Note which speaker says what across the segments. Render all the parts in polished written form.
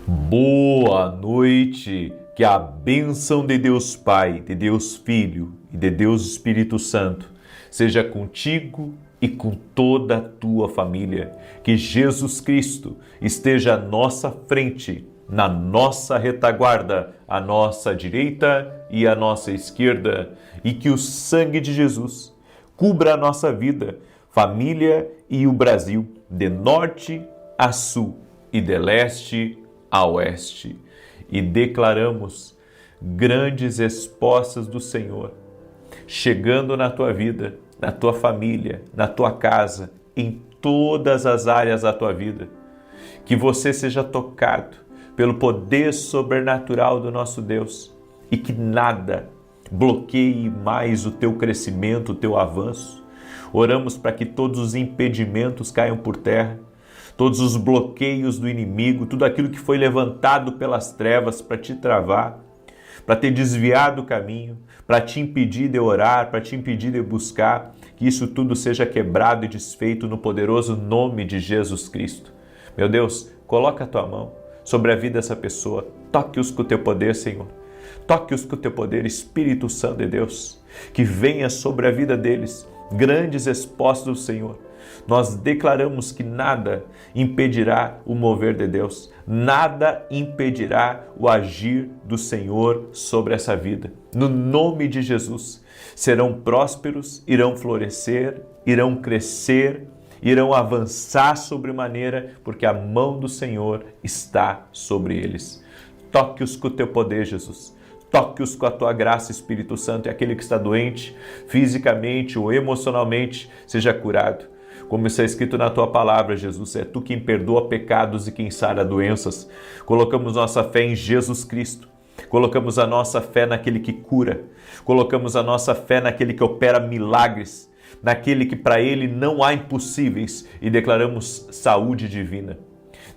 Speaker 1: Boa noite, que a bênção de Deus Pai, de Deus Filho e de Deus Espírito Santo seja contigo e com toda a tua família. Que Jesus Cristo esteja à nossa frente, na nossa retaguarda, à nossa direita e à nossa esquerda, e que o sangue de Jesus cubra a nossa vida, família e o Brasil, de norte a sul e de leste a oeste. E declaramos grandes respostas do Senhor chegando na tua vida, na tua família, na tua casa, em todas as áreas da tua vida. Que você seja tocado pelo poder sobrenatural do nosso Deus e que nada bloqueie mais o teu crescimento, o teu avanço. Oramos para que todos os impedimentos caiam por terra, todos os bloqueios do inimigo, tudo aquilo que foi levantado pelas trevas para te travar, para te desviar do caminho, para te impedir de orar, para te impedir de buscar, que isso tudo seja quebrado e desfeito no poderoso nome de Jesus Cristo. Meu Deus, coloca a tua mão sobre a vida dessa pessoa, toque-os com o teu poder, Senhor. Toque-os com o teu poder, Espírito Santo de Deus, que venha sobre a vida deles grandes respostas do Senhor. Nós declaramos que nada impedirá o mover de Deus, nada impedirá o agir do Senhor sobre essa vida. No nome de Jesus, serão prósperos, irão florescer, irão crescer, irão avançar sobremaneira, porque a mão do Senhor está sobre eles. Toque-os com o teu poder, Jesus. Toque-os com a tua graça, Espírito Santo, e aquele que está doente, fisicamente ou emocionalmente, seja curado. Como está escrito na tua palavra, Jesus, é tu quem perdoa pecados e quem sara doenças. Colocamos nossa fé em Jesus Cristo. Colocamos a nossa fé naquele que cura. Colocamos a nossa fé naquele que opera milagres, naquele que para ele não há impossíveis, e declaramos saúde divina.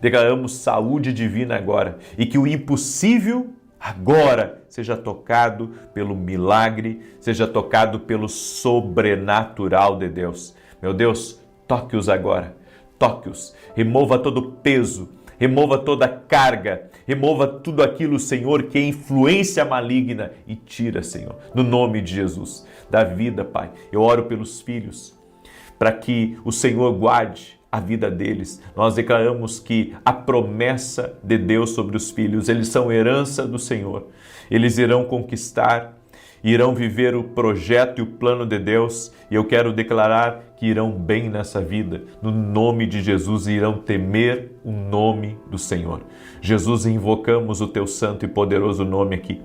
Speaker 1: Declaramos saúde divina agora, e que o impossível agora seja tocado pelo milagre, seja tocado pelo sobrenatural de Deus. Meu Deus, toque-os agora, toque-os, remova todo o peso, remova toda a carga, remova tudo aquilo, Senhor, que é influência maligna e tira, Senhor, no nome de Jesus, da vida, Pai. Eu oro pelos filhos, para que o Senhor guarde a vida deles. Nós declaramos que a promessa de Deus sobre os filhos, eles são herança do Senhor. Eles irão conquistar, irão viver o projeto e o plano de Deus, e eu quero declarar que irão bem nessa vida, no nome de Jesus, e irão temer o nome do Senhor. Jesus, invocamos o teu santo e poderoso nome aqui.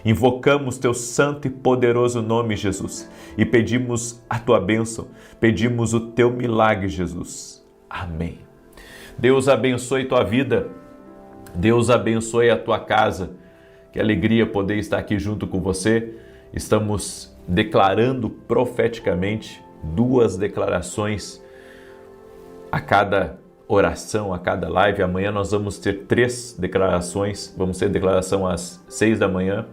Speaker 1: Invocamos teu santo e poderoso nome, Jesus, e pedimos a tua bênção, pedimos o teu milagre, Jesus. Amém. Deus abençoe tua vida, Deus abençoe a tua casa. Que alegria poder estar aqui junto com você. Estamos declarando profeticamente 2 declarações a cada oração, a cada live. Amanhã nós vamos ter 3 declarações. Vamos ter declaração às 6 da manhã,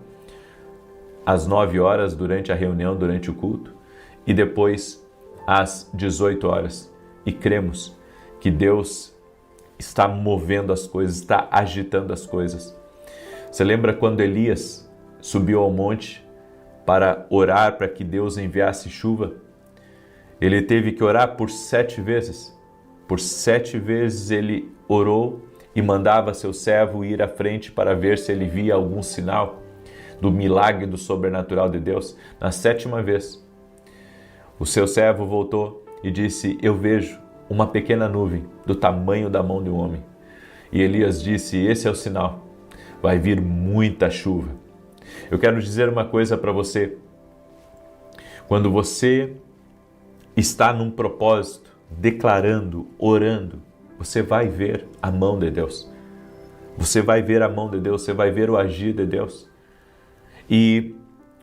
Speaker 1: às 9 horas durante a reunião, durante o culto, e depois às 18 horas. E cremos que Deus está movendo as coisas, está agitando as coisas. Você lembra quando Elias subiu ao monte para orar para que Deus enviasse chuva? Ele teve que orar por 7 vezes. Por 7 vezes ele orou e mandava seu servo ir à frente para ver se ele via algum sinal do milagre do sobrenatural de Deus. Na 7ª vez, o seu servo voltou e disse: eu vejo uma pequena nuvem do tamanho da mão de um homem. E Elias disse: esse é o sinal, vai vir muita chuva. Eu quero dizer uma coisa para você. Quando você está num propósito, declarando, orando, você vai ver a mão de Deus. Você vai ver a mão de Deus, você vai ver o agir de Deus. E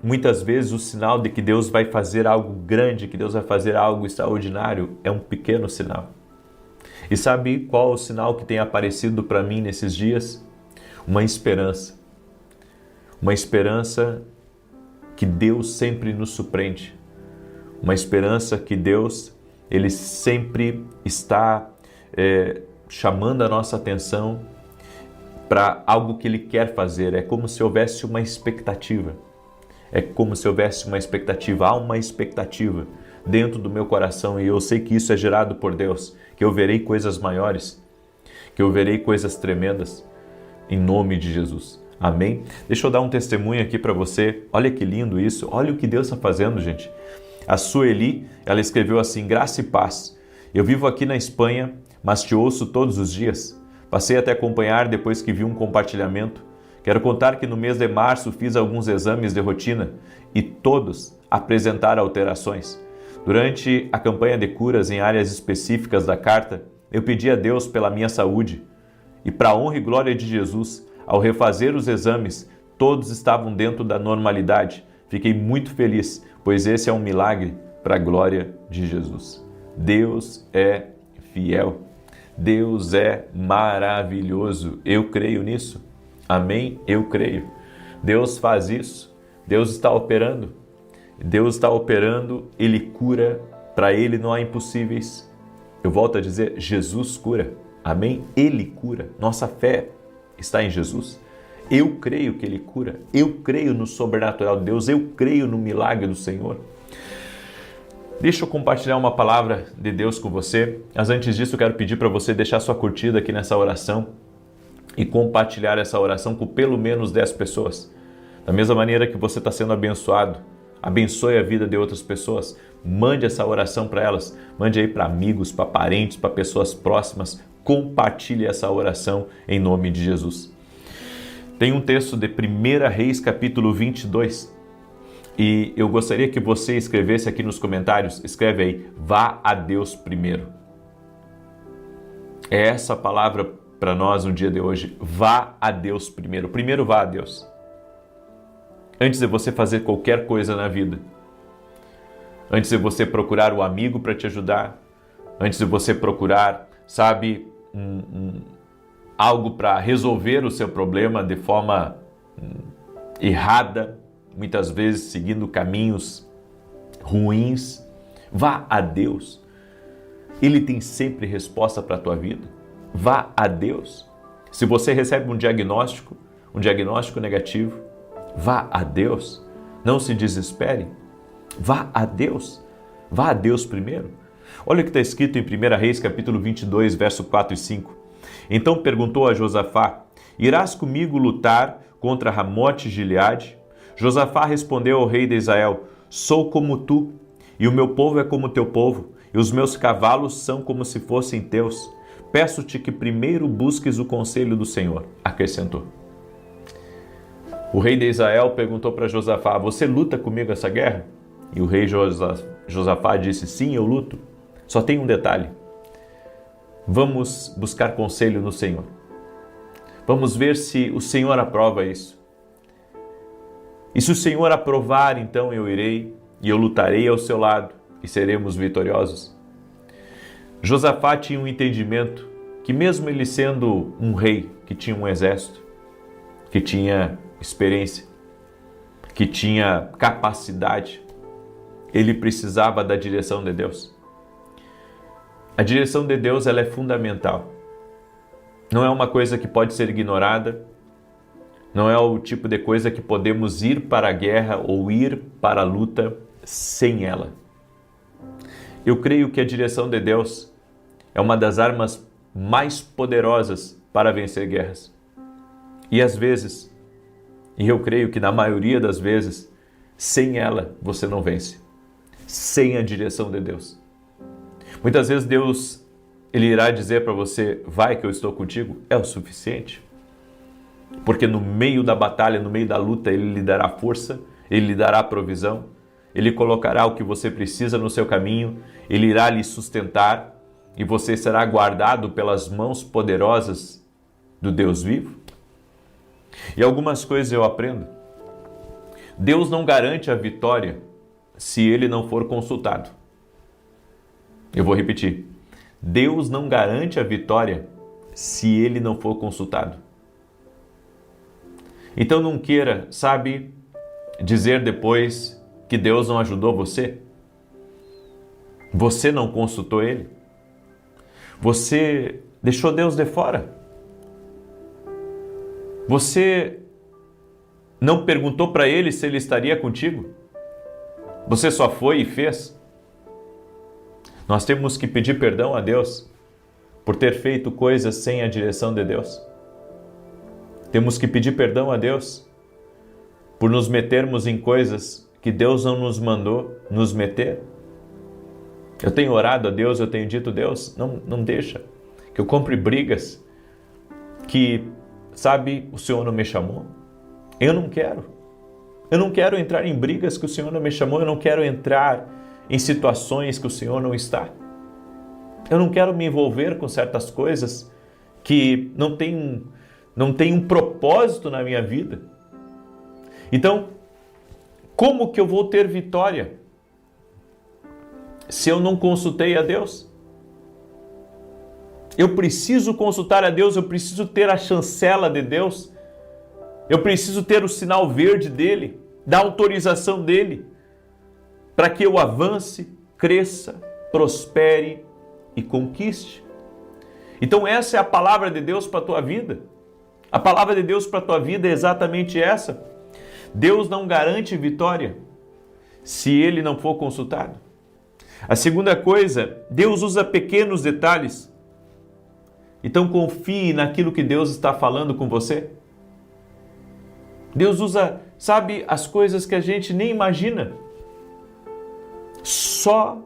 Speaker 1: muitas vezes o sinal de que Deus vai fazer algo grande, que Deus vai fazer algo extraordinário, é um pequeno sinal. E sabe qual é o sinal que tem aparecido para mim nesses dias? Uma esperança. Uma esperança que Deus sempre nos surpreende. Uma esperança que Deus, Ele sempre está chamando a nossa atenção para algo que Ele quer fazer. É como se houvesse uma expectativa. É como se houvesse uma expectativa. Há uma expectativa dentro do meu coração e eu sei que isso é gerado por Deus, que eu verei coisas maiores, que eu verei coisas tremendas, em nome de Jesus. Amém? Deixa eu dar um testemunho aqui para você. Olha que lindo isso. Olha o que Deus está fazendo, gente. A Sueli, ela escreveu assim: graça e paz. Eu vivo aqui na Espanha, mas te ouço todos os dias. Passei até a acompanhar depois que vi um compartilhamento. Quero contar que no mês de março fiz alguns exames de rotina e todos apresentaram alterações. Durante a campanha de curas em áreas específicas da carta, eu pedi a Deus pela minha saúde. E para a honra e glória de Jesus, ao refazer os exames, todos estavam dentro da normalidade. Fiquei muito feliz, pois esse é um milagre para a glória de Jesus. Deus é fiel. Deus é maravilhoso. Eu creio nisso. Amém? Eu creio. Deus faz isso. Deus está operando. Deus está operando. Ele cura. Para Ele não há impossíveis. Eu volto a dizer, Jesus cura. Amém? Ele cura. Nossa fé está em Jesus. Eu creio que Ele cura. Eu creio no sobrenatural de Deus. Eu creio no milagre do Senhor. Deixa eu compartilhar uma palavra de Deus com você. Mas antes disso, eu quero pedir para você deixar sua curtida aqui nessa oração e compartilhar essa oração com pelo menos 10 pessoas. Da mesma maneira que você está sendo abençoado, abençoe a vida de outras pessoas. Mande essa oração para elas. Mande aí para amigos, para parentes, para pessoas próximas. Compartilhe essa oração em nome de Jesus. Tem um texto de 1 Reis, capítulo 22. E eu gostaria que você escrevesse aqui nos comentários, escreve aí, vá a Deus primeiro. É essa a palavra para nós no dia de hoje, vá a Deus primeiro. Primeiro vá a Deus. Antes de você fazer qualquer coisa na vida. Antes de você procurar o amigo para te ajudar. Antes de você procurar, sabe, algo para resolver o seu problema de forma errada, muitas vezes seguindo caminhos ruins, vá a Deus. Ele tem sempre resposta para a tua vida. Vá a Deus. Se você recebe um diagnóstico negativo, vá a Deus. Não se desespere. Vá a Deus. Vá a Deus primeiro. Olha o que está escrito em 1 Reis, capítulo 22, verso 4 e 5. Então perguntou a Josafá: irás comigo lutar contra Ramote Gileade? Josafá respondeu ao rei de Israel: sou como tu, e o meu povo é como teu povo, e os meus cavalos são como se fossem teus. Peço-te que primeiro busques o conselho do Senhor, acrescentou. O rei de Israel perguntou para Josafá: você luta comigo essa guerra? E o rei Josafá disse: sim, eu luto. Só tem um detalhe. Vamos buscar conselho no Senhor. Vamos ver se o Senhor aprova isso. E se o Senhor aprovar, então eu irei e eu lutarei ao seu lado e seremos vitoriosos. Josafá tinha um entendimento que mesmo ele sendo um rei, que tinha um exército, que tinha experiência, que tinha capacidade, ele precisava da direção de Deus. A direção de Deus, ela é fundamental. Não é uma coisa que pode ser ignorada. Não é o tipo de coisa que podemos ir para a guerra ou ir para a luta sem ela. Eu creio que a direção de Deus é uma das armas mais poderosas para vencer guerras. E às vezes, e eu creio que na maioria das vezes, sem ela você não vence. Sem a direção de Deus. Muitas vezes Deus, Ele irá dizer para você, vai que eu estou contigo, é o suficiente. Porque no meio da batalha, no meio da luta, Ele lhe dará força, Ele lhe dará provisão, Ele colocará o que você precisa no seu caminho, Ele irá lhe sustentar e você será guardado pelas mãos poderosas do Deus vivo. E algumas coisas eu aprendo. Deus não garante a vitória se Ele não for consultado. Eu vou repetir. Deus não garante a vitória se Ele não for consultado. Então não queira, sabe, dizer depois que Deus não ajudou você. Você não consultou Ele. Você deixou Deus de fora. Você não perguntou para Ele se Ele estaria contigo? Você só foi e fez? Nós temos que pedir perdão a Deus por ter feito coisas sem a direção de Deus. Temos que pedir perdão a Deus por nos metermos em coisas que Deus não nos mandou nos meter. Eu tenho orado a Deus, eu tenho dito, Deus, não deixa que eu compre brigas que, sabe, o Senhor não me chamou. Eu não quero. Eu não quero entrar em brigas que o Senhor não me chamou, eu não quero entrar em situações que o Senhor não está. Eu não quero me envolver com certas coisas que não tem um propósito na minha vida. Então, como que eu vou ter vitória se eu não consultei a Deus? Eu preciso consultar a Deus, eu preciso ter a chancela de Deus, eu preciso ter o sinal verde dele, da autorização dele, para que eu avance, cresça, prospere e conquiste. Então essa é a palavra de Deus para a tua vida. A palavra de Deus para a tua vida é exatamente essa. Deus não garante vitória se ele não for consultado. A segunda coisa, Deus usa pequenos detalhes. Então confie naquilo que Deus está falando com você. Deus usa, sabe, as coisas que a gente nem imagina, só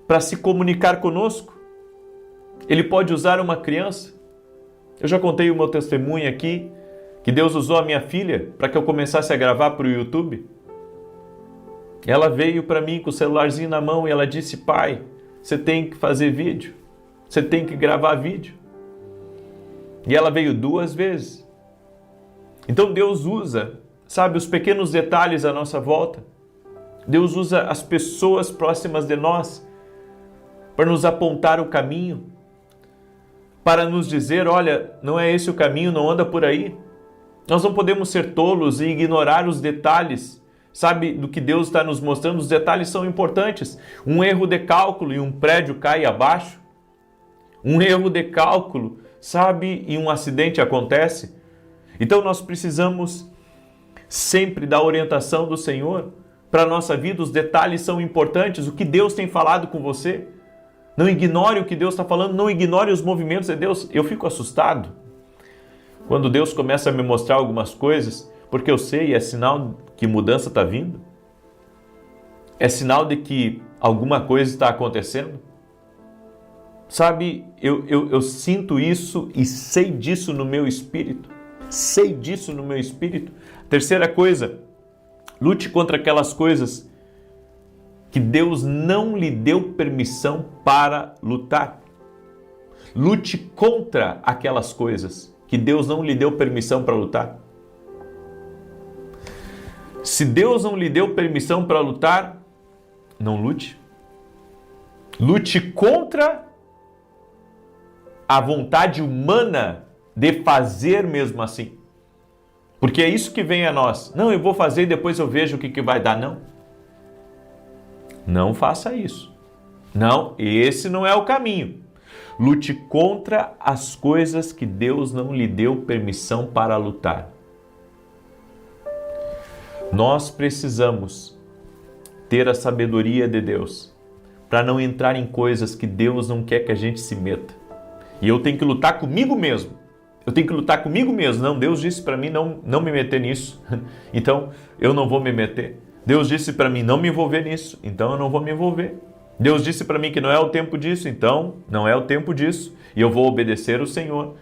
Speaker 1: para se comunicar conosco. Ele pode usar uma criança. Eu já contei o meu testemunho aqui, que Deus usou a minha filha para que eu começasse a gravar para o YouTube. Ela veio para mim com o celularzinho na mão e ela disse, pai, você tem que fazer vídeo, você tem que gravar vídeo. E ela veio 2 vezes. Então Deus usa, sabe, os pequenos detalhes à nossa volta. Deus usa as pessoas próximas de nós para nos apontar o caminho, para nos dizer, olha, não é esse o caminho, não anda por aí. Nós não podemos ser tolos e ignorar os detalhes, sabe, do que Deus está nos mostrando. Os detalhes são importantes. Um erro de cálculo e um prédio cai abaixo. Um erro de cálculo, sabe, e um acidente acontece. Então nós precisamos sempre da orientação do Senhor para a nossa vida. Os detalhes são importantes. O que Deus tem falado com você. Não ignore o que Deus está falando, não ignore os movimentos de Deus. Eu fico assustado quando Deus começa a me mostrar algumas coisas, porque eu sei, é sinal que mudança está vindo. É sinal de que alguma coisa está acontecendo. Sabe, eu sinto isso e sei disso no meu espírito. Sei disso no meu espírito. Terceira coisa, lute contra aquelas coisas que Deus não lhe deu permissão para lutar. Lute contra aquelas coisas que Deus não lhe deu permissão para lutar. Se Deus não lhe deu permissão para lutar, não lute. Lute contra a vontade humana de fazer mesmo assim. Porque é isso que vem a nós. Não, eu vou fazer e depois eu vejo o que vai dar. Não. Não faça isso. Não, esse não é o caminho. Lute contra as coisas que Deus não lhe deu permissão para lutar. Nós precisamos ter a sabedoria de Deus para não entrar em coisas que Deus não quer que a gente se meta. E eu tenho que lutar comigo mesmo. Eu tenho que lutar comigo mesmo. Não, Deus disse para mim não me meter nisso. Então, eu não vou me meter. Deus disse para mim não me envolver nisso, então eu não vou me envolver. Deus disse para mim que não é o tempo disso, então não é o tempo disso. E eu vou obedecer o Senhor.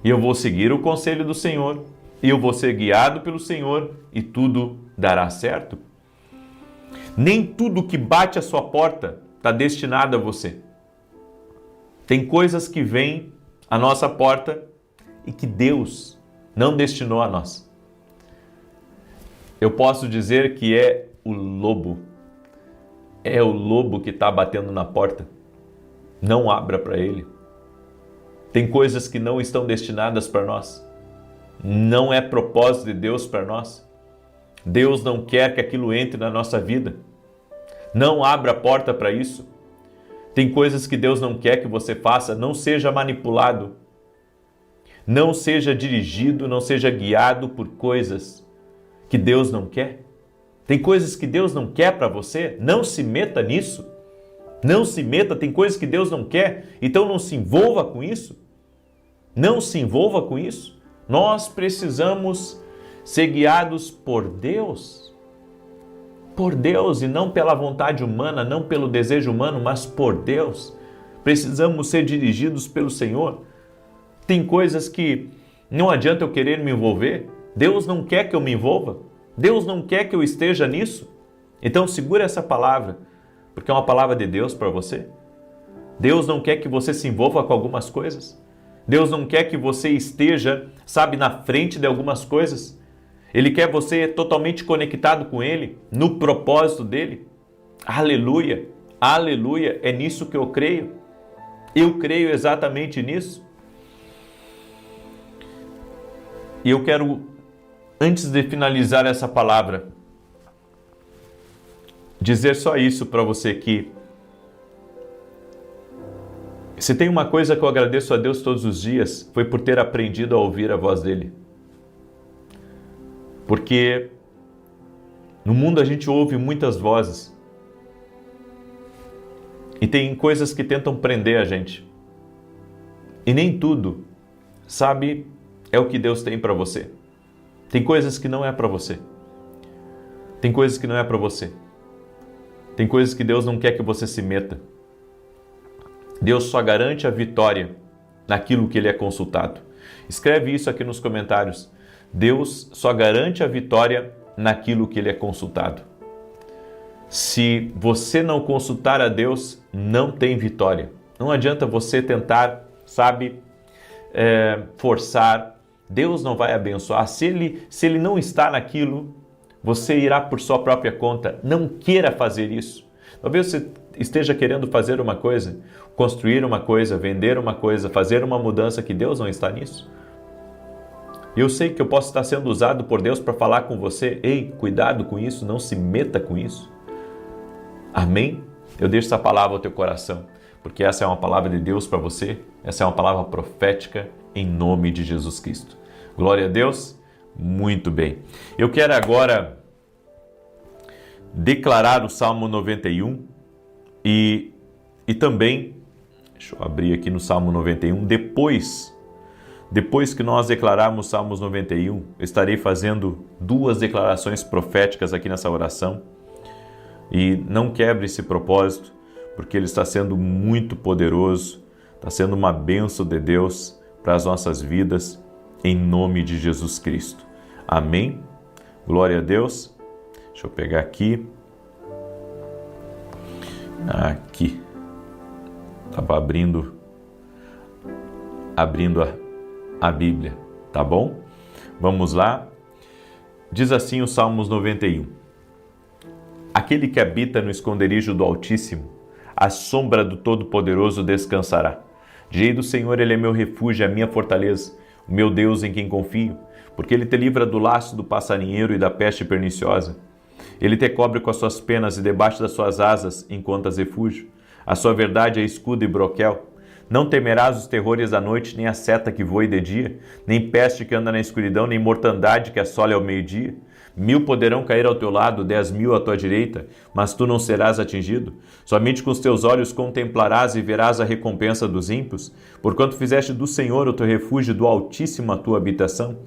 Speaker 1: E eu vou seguir o conselho do Senhor. E eu vou ser guiado pelo Senhor e tudo dará certo. Nem tudo que bate à sua porta está destinado a você. Tem coisas que vêm à nossa porta e que Deus não destinou a nós. Eu posso dizer que é o lobo. É o lobo que está batendo na porta. Não abra para ele. Tem coisas que não estão destinadas para nós. Não é propósito de Deus para nós. Deus não quer que aquilo entre na nossa vida. Não abra a porta para isso. Tem coisas que Deus não quer que você faça. Não seja manipulado. Não seja dirigido, não seja guiado por coisas que Deus não quer. Tem coisas que Deus não quer para você, não se meta nisso. Não se meta, tem coisas que Deus não quer, então não se envolva com isso. Não se envolva com isso. Nós precisamos ser guiados por Deus. Por Deus e não pela vontade humana, não pelo desejo humano, mas por Deus. Precisamos ser dirigidos pelo Senhor. Tem coisas que não adianta eu querer me envolver. Deus não quer que eu me envolva. Deus não quer que eu esteja nisso. Então segura essa palavra, porque é uma palavra de Deus para você. Deus não quer que você se envolva com algumas coisas. Deus não quer que você esteja, na frente de algumas coisas. Ele quer você totalmente conectado com Ele, no propósito dEle. Aleluia, aleluia, é nisso que eu creio. Eu creio exatamente nisso. E eu quero, antes de finalizar essa palavra, dizer só isso para você, que se tem uma coisa que eu agradeço a Deus todos os dias, foi por ter aprendido a ouvir a voz dEle. Porque no mundo a gente ouve muitas vozes e tem coisas que tentam prender a gente. E nem tudo, é o que Deus tem para você. Tem coisas que não é para você. Tem coisas que não é para você. Tem coisas que Deus não quer que você se meta. Deus só garante a vitória naquilo que Ele é consultado. Escreve isso aqui nos comentários. Deus só garante a vitória naquilo que Ele é consultado. Se você não consultar a Deus, não tem vitória. Não adianta você tentar, forçar. Deus não vai abençoar. Se ele não está naquilo, você irá por sua própria conta. Não queira fazer isso. Talvez você esteja querendo fazer uma coisa, construir uma coisa, vender uma coisa, fazer uma mudança, que Deus não está nisso. Eu sei que eu posso estar sendo usado por Deus para falar com você. Ei, cuidado com isso, não se meta com isso. Amém? Eu deixo essa palavra ao teu coração, porque essa é uma palavra de Deus para você, essa é uma palavra profética em nome de Jesus Cristo. Glória a Deus. Muito bem. Eu quero agora declarar o Salmo 91 e também, deixa eu abrir aqui no Salmo 91, depois que nós declararmos Salmos 91, eu estarei fazendo 2 declarações proféticas aqui nessa oração. E não quebre esse propósito, porque ele está sendo muito poderoso, está sendo uma bênção de Deus para as nossas vidas, em nome de Jesus Cristo. Amém? Glória a Deus. Deixa eu pegar aqui. Aqui. Estava abrindo a Bíblia, tá bom? Vamos lá. Diz assim o Salmos 91. Aquele que habita no esconderijo do Altíssimo, à sombra do Todo-Poderoso descansará. Direi do Senhor, Ele é meu refúgio, a minha fortaleza, o meu Deus em quem confio, porque Ele te livra do laço do passarinheiro e da peste perniciosa. Ele te cobre com as suas penas e debaixo das suas asas encontras refúgio. A sua verdade é escudo e broquel. Não temerás os terrores da noite, nem a seta que voe de dia, nem peste que anda na escuridão, nem mortandade que assole ao meio-dia. 1000 poderão cair ao teu lado, 10.000 à tua direita, mas tu não serás atingido. Somente com os teus olhos contemplarás e verás a recompensa dos ímpios, porquanto fizeste do Senhor o teu refúgio, do Altíssimo a tua habitação.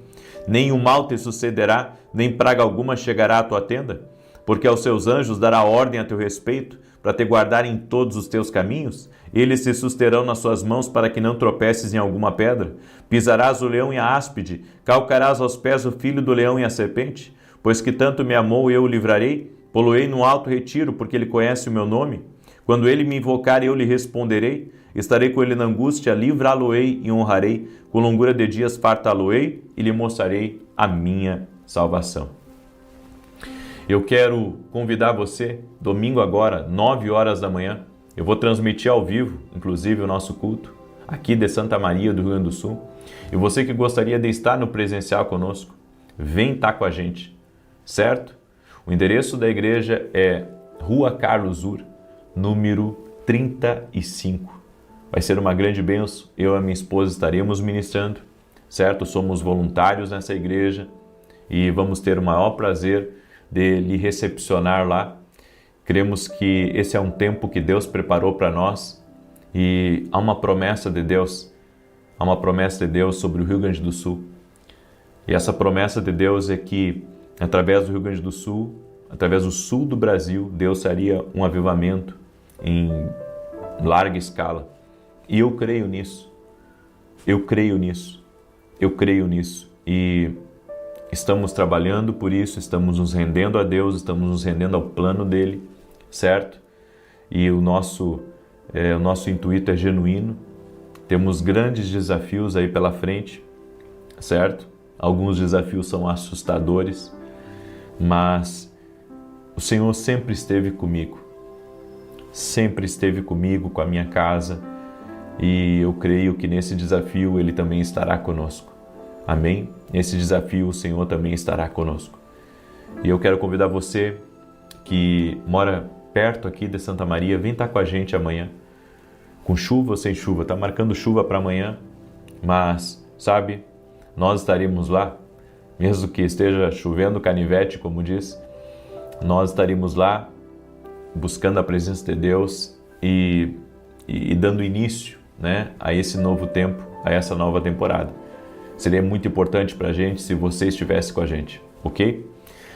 Speaker 1: Nem o mal te sucederá, nem praga alguma chegará à tua tenda, porque aos seus anjos dará ordem a teu respeito, para te guardar em todos os teus caminhos. Eles se susterão nas suas mãos para que não tropeces em alguma pedra. Pisarás o leão e a áspide, calcarás aos pés o filho do leão e a serpente. Pois que tanto me amou, eu o livrarei, poloei no alto retiro, porque ele conhece o meu nome. Quando ele me invocar, eu lhe responderei. Estarei com ele na angústia, livrá-lo-ei e honrarei. Com longura de dias fartá-lo-ei e lhe mostrarei a minha salvação. Eu quero convidar você, domingo agora, 9 horas da manhã, eu vou transmitir ao vivo, inclusive o nosso culto, aqui de Santa Maria do Rio Grande do Sul. E você que gostaria de estar no presencial conosco, vem estar com a gente, certo? O endereço da igreja é Rua Carlos Ur, número 35. Vai ser uma grande bênção, eu e a minha esposa estaremos ministrando certo? Somos voluntários nessa igreja e vamos ter o maior prazer de lhe recepcionar lá. Cremos que esse é um tempo que Deus preparou para nós e há uma promessa de Deus sobre o Rio Grande do Sul. E essa promessa de Deus é que, através do Rio Grande do Sul, através do sul do Brasil, Deus faria um avivamento em larga escala. E eu creio nisso. Eu creio nisso. E estamos trabalhando por isso, estamos nos rendendo a Deus, estamos nos rendendo ao plano dele, certo? E o nosso intuito é genuíno. Temos grandes desafios aí pela frente, certo? Alguns desafios são assustadores, mas o Senhor sempre esteve comigo, com a minha casa, e eu creio que nesse desafio Ele também estará conosco. Amém? Nesse desafio o Senhor também estará conosco. E eu quero convidar você que mora perto aqui de Santa Maria, vem estar com a gente amanhã, com chuva ou sem chuva. Está marcando chuva para amanhã, mas, sabe, nós estaremos lá, mesmo que esteja chovendo canivete, como diz, nós estaremos lá buscando a presença de Deus e dando início, né, a esse novo tempo, a essa nova temporada. Seria muito importante para a gente se você estivesse com a gente, ok?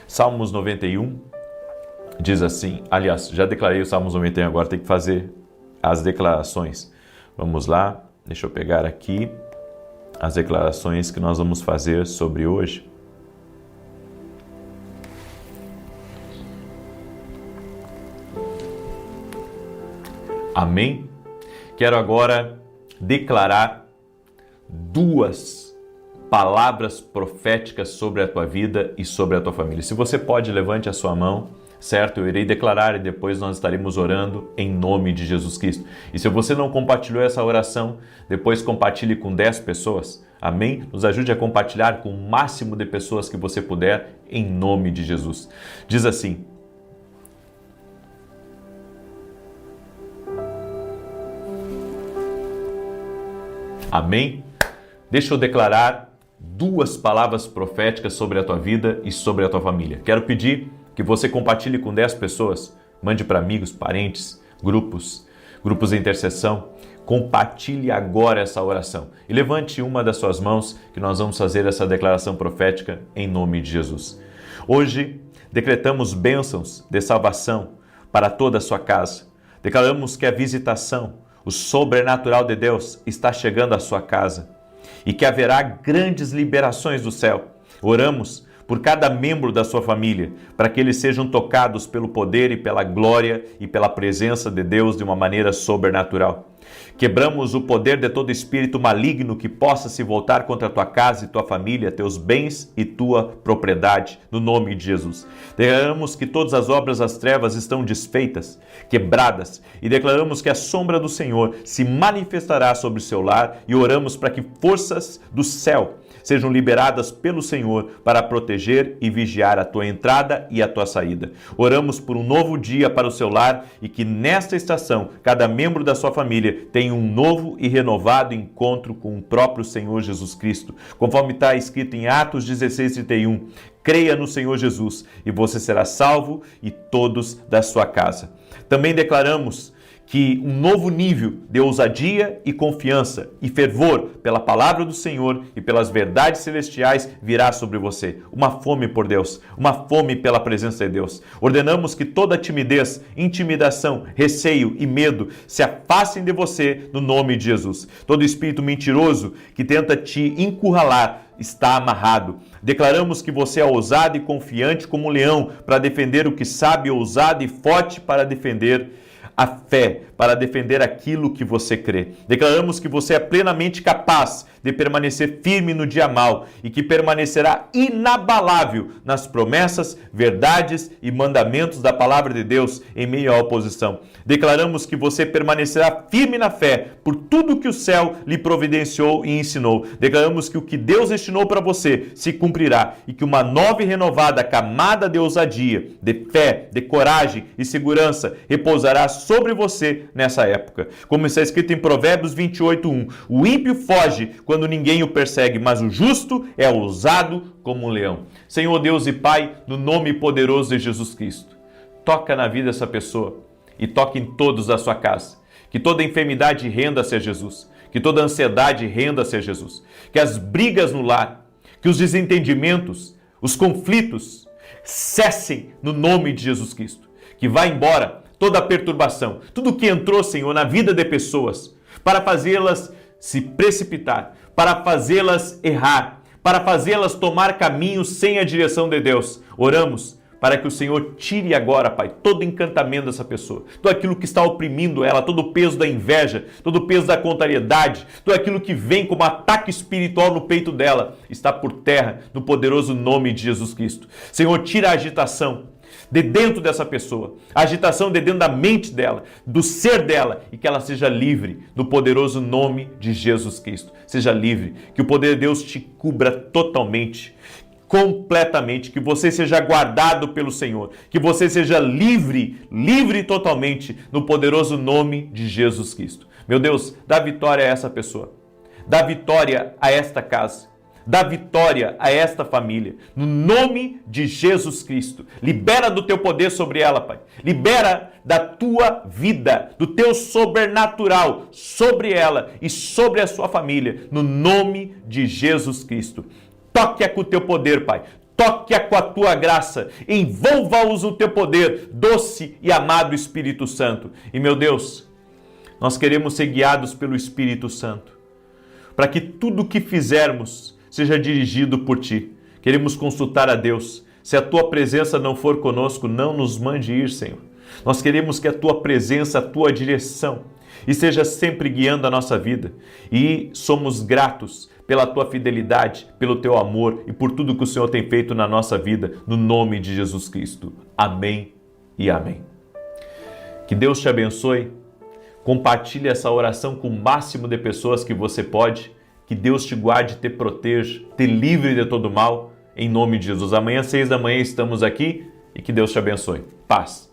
Speaker 1: Salmos 91 diz assim, aliás, já declarei o Salmos 91, agora tem que fazer as declarações. Vamos lá, deixa eu pegar aqui as declarações que nós vamos fazer sobre hoje. Amém? Quero agora declarar 2 palavras proféticas sobre a tua vida e sobre a tua família. Se você pode, levante a sua mão, certo? Eu irei declarar e depois nós estaremos orando em nome de Jesus Cristo. E se você não compartilhou essa oração, depois compartilhe com 10 pessoas. Amém? Nos ajude a compartilhar com o máximo de pessoas que você puder, em nome de Jesus. Diz assim: Amém? Deixa eu declarar 2 palavras proféticas sobre a tua vida e sobre a tua família. Quero pedir que você compartilhe com 10 pessoas, mande para amigos, parentes, grupos de intercessão. Compartilhe agora essa oração e levante uma das suas mãos que nós vamos fazer essa declaração profética em nome de Jesus. Hoje decretamos bênçãos de salvação para toda a sua casa. Declaramos que a visitação, o sobrenatural de Deus está chegando à sua casa e que haverá grandes liberações do céu. Oramos por cada membro da sua família, para que eles sejam tocados pelo poder e pela glória e pela presença de Deus de uma maneira sobrenatural. Quebramos o poder de todo espírito maligno que possa se voltar contra a tua casa e tua família, teus bens e tua propriedade, no nome de Jesus. Declaramos que todas as obras das trevas estão desfeitas, quebradas, e declaramos que a sombra do Senhor se manifestará sobre o seu lar e oramos para que forças do céu sejam liberadas pelo Senhor para proteger e vigiar a tua entrada e a tua saída. Oramos por um novo dia para o seu lar e que nesta estação, cada membro da sua família tenha um novo e renovado encontro com o próprio Senhor Jesus Cristo. Conforme está escrito em Atos 16:31, creia no Senhor Jesus e você será salvo e todos da sua casa. Também declaramos que um novo nível de ousadia e confiança e fervor pela palavra do Senhor e pelas verdades celestiais virá sobre você. Uma fome por Deus, uma fome pela presença de Deus. Ordenamos que toda timidez, intimidação, receio e medo se afastem de você no nome de Jesus. Todo espírito mentiroso que tenta te encurralar está amarrado. Declaramos que você é ousado e confiante como um leão para defender o que sabe, ousado e forte para defender a fé, para defender aquilo que você crê. Declaramos que você é plenamente capaz de permanecer firme no dia mau e que permanecerá inabalável nas promessas, verdades e mandamentos da palavra de Deus em meio à oposição. Declaramos que você permanecerá firme na fé por tudo que o céu lhe providenciou e ensinou. Declaramos que o que Deus destinou para você se cumprirá e que uma nova e renovada camada de ousadia, de fé, de coragem e segurança repousará sobre você nessa época. Como está escrito em Provérbios 28:1, o ímpio foge quando ninguém o persegue, mas o justo é ousado como um leão. Senhor Deus e Pai, no nome poderoso de Jesus Cristo, toca na vida dessa pessoa e toca em todos da sua casa. Que toda enfermidade renda-se a Jesus. Que toda ansiedade renda-se a Jesus. Que as brigas no lar, que os desentendimentos, os conflitos cessem no nome de Jesus Cristo. Que vá embora toda a perturbação, tudo que entrou, Senhor, na vida de pessoas, para fazê-las se precipitar, para fazê-las errar, para fazê-las tomar caminhos sem a direção de Deus. Oramos para que o Senhor tire agora, Pai, todo o encantamento dessa pessoa, tudo aquilo que está oprimindo ela, todo o peso da inveja, todo o peso da contrariedade, tudo aquilo que vem como ataque espiritual no peito dela, está por terra, no poderoso nome de Jesus Cristo. Senhor, tira a agitação de dentro dessa pessoa, a agitação de dentro da mente dela, do ser dela, e que ela seja livre no poderoso nome de Jesus Cristo. Seja livre, que o poder de Deus te cubra totalmente, completamente, que você seja guardado pelo Senhor, que você seja livre totalmente no poderoso nome de Jesus Cristo. Meu Deus, dá vitória a essa pessoa, dá vitória a esta casa, dá vitória a esta família, no nome de Jesus Cristo. Libera do teu poder sobre ela, Pai. Libera da tua vida, do teu sobrenatural sobre ela e sobre a sua família, no nome de Jesus Cristo. Toque-a com o teu poder, Pai. Toque-a com a tua graça. Envolva-os no teu poder, doce e amado Espírito Santo. E, meu Deus, nós queremos ser guiados pelo Espírito Santo, para que tudo o que fizermos seja dirigido por Ti. Queremos consultar a Deus. Se a Tua presença não for conosco, não nos mande ir, Senhor. Nós queremos que a Tua presença, a Tua direção, esteja sempre guiando a nossa vida. E somos gratos pela Tua fidelidade, pelo Teu amor e por tudo que o Senhor tem feito na nossa vida, no nome de Jesus Cristo. Amém e amém. Que Deus te abençoe. Compartilhe essa oração com o máximo de pessoas que você pode. Que Deus te guarde, te proteja, te livre de todo mal, em nome de Jesus. Amanhã, 6 da manhã, estamos aqui e que Deus te abençoe. Paz.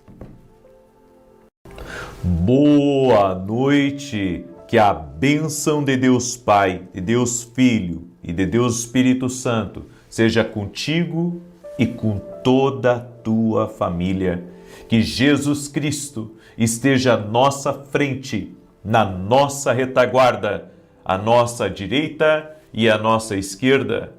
Speaker 1: Boa noite. Que a bênção de Deus Pai, de Deus Filho e de Deus Espírito Santo seja contigo e com toda a tua família. Que Jesus Cristo esteja à nossa frente, na nossa retaguarda, à nossa direita e à nossa esquerda.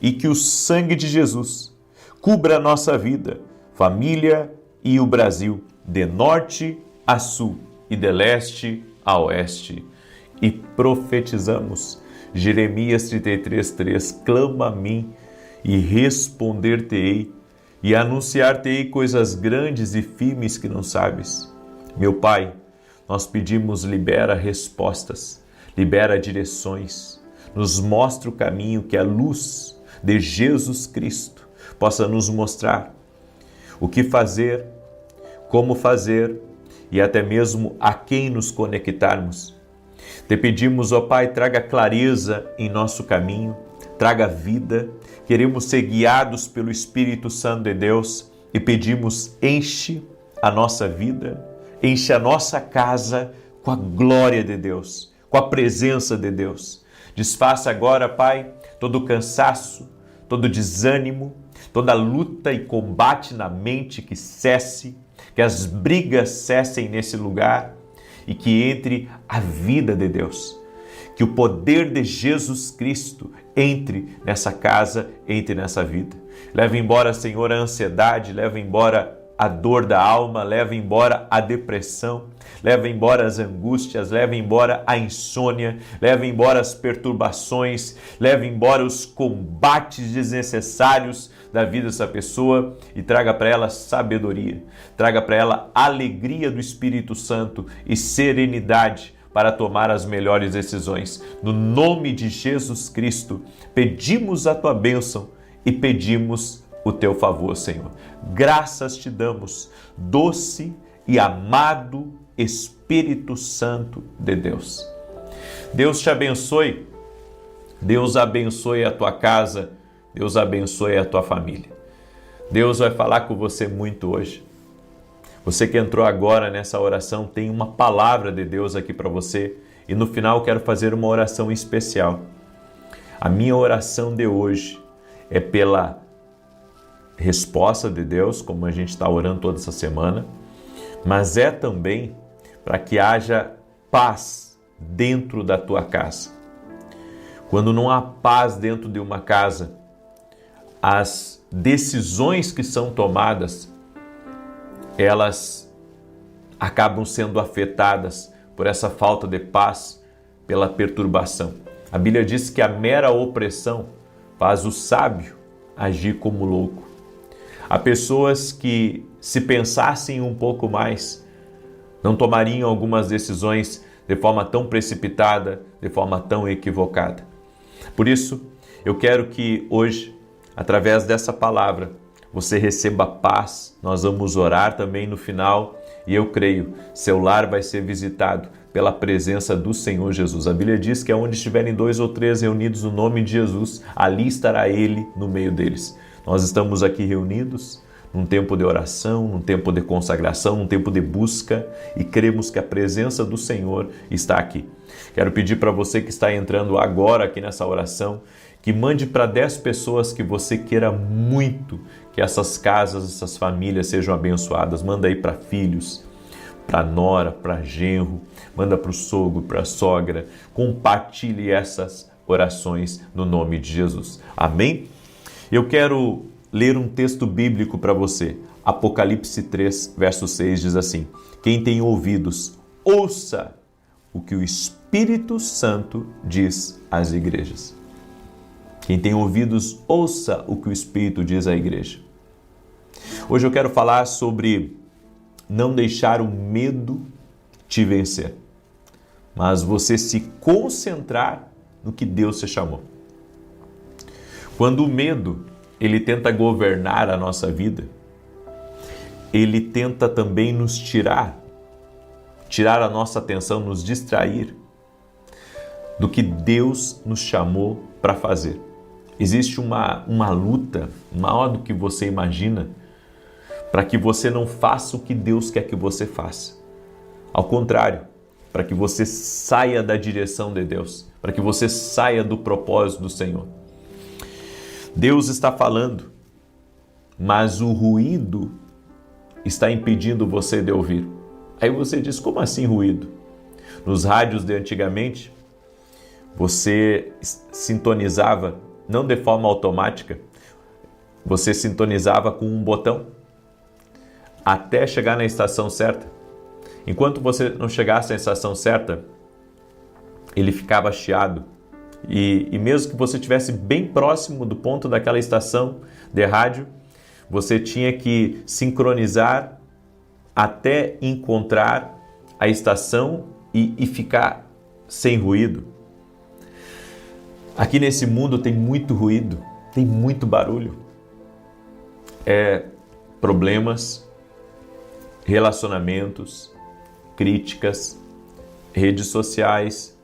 Speaker 1: E que o sangue de Jesus cubra a nossa vida, família e o Brasil, de norte a sul e de leste a oeste. E profetizamos, Jeremias 33:3, clama a mim e responder-te-ei e anunciar-te-ei coisas grandes e firmes que não sabes. Meu Pai, nós pedimos, libera respostas, libera direções, nos mostra o caminho, que a luz de Jesus Cristo possa nos mostrar o que fazer, como fazer e até mesmo a quem nos conectarmos. Te pedimos, ó Pai, traga clareza em nosso caminho, traga vida. Queremos ser guiados pelo Espírito Santo de Deus e pedimos, enche a nossa vida, enche a nossa casa com a glória de Deus, com a presença de Deus. Desfaça agora, Pai, todo o cansaço, todo o desânimo, toda luta e combate na mente, que cesse, que as brigas cessem nesse lugar e que entre a vida de Deus. Que o poder de Jesus Cristo entre nessa casa, entre nessa vida. Leva embora, Senhor, a ansiedade, leva embora a dor da alma, leva embora a depressão, leva embora as angústias, leva embora a insônia, leva embora as perturbações, leva embora os combates desnecessários da vida dessa pessoa e traga para ela sabedoria, traga para ela alegria do Espírito Santo e serenidade para tomar as melhores decisões. No nome de Jesus Cristo, pedimos a tua bênção e pedimos o teu favor, Senhor. Graças te damos, doce e amado Espírito Santo de Deus. Deus te abençoe, Deus abençoe a tua casa, Deus abençoe a tua família. Deus vai falar com você muito hoje. Você que entrou agora nessa oração, tem uma palavra de Deus aqui para você. E no final eu quero fazer uma oração especial. A minha oração de hoje é pela resposta de Deus, como a gente está orando toda essa semana, mas é também para que haja paz dentro da tua casa. Quando não há paz dentro de uma casa, as decisões que são tomadas, elas acabam sendo afetadas por essa falta de paz, pela perturbação. A Bíblia diz que a mera opressão faz o sábio agir como louco. Há pessoas que, se pensassem um pouco mais, não tomariam algumas decisões de forma tão precipitada, de forma tão equivocada. Por isso, eu quero que hoje, através dessa palavra, você receba paz. Nós vamos orar também no final e eu creio, seu lar vai ser visitado pela presença do Senhor Jesus. A Bíblia diz que onde estiverem 2 ou 3 reunidos no nome de Jesus, ali estará Ele no meio deles. Nós estamos aqui reunidos num tempo de oração, num tempo de consagração, num tempo de busca e cremos que a presença do Senhor está aqui. Quero pedir para você que está entrando agora aqui nessa oração, que mande para 10 pessoas que você queira muito que essas casas, essas famílias sejam abençoadas. Manda aí para filhos, para nora, para genro, manda para o sogro, para a sogra. Compartilhe essas orações no nome de Jesus. Amém? Eu quero ler um texto bíblico para você. Apocalipse 3, verso 6 diz assim: quem tem ouvidos, ouça o que o Espírito Santo diz às igrejas. Quem tem ouvidos, ouça o que o Espírito diz à igreja. Hoje eu quero falar sobre não deixar o medo te vencer, mas você se concentrar no que Deus te chamou. Quando o medo, ele tenta governar a nossa vida, ele tenta também nos tirar a nossa atenção, nos distrair do que Deus nos chamou para fazer. Existe uma luta maior do que você imagina para que você não faça o que Deus quer que você faça. Ao contrário, para que você saia da direção de Deus, para que você saia do propósito do Senhor. Deus está falando, mas o ruído está impedindo você de ouvir. Aí você diz, como assim ruído? Nos rádios de antigamente, você sintonizava, não de forma automática, você sintonizava com um botão até chegar na estação certa. Enquanto você não chegasse à estação certa, ele ficava chiado. E mesmo que você estivesse bem próximo do ponto daquela estação de rádio, você tinha que sincronizar até encontrar a estação e ficar sem ruído. Aqui nesse mundo tem muito ruído, tem muito barulho. Problemas, relacionamentos, críticas, redes sociais.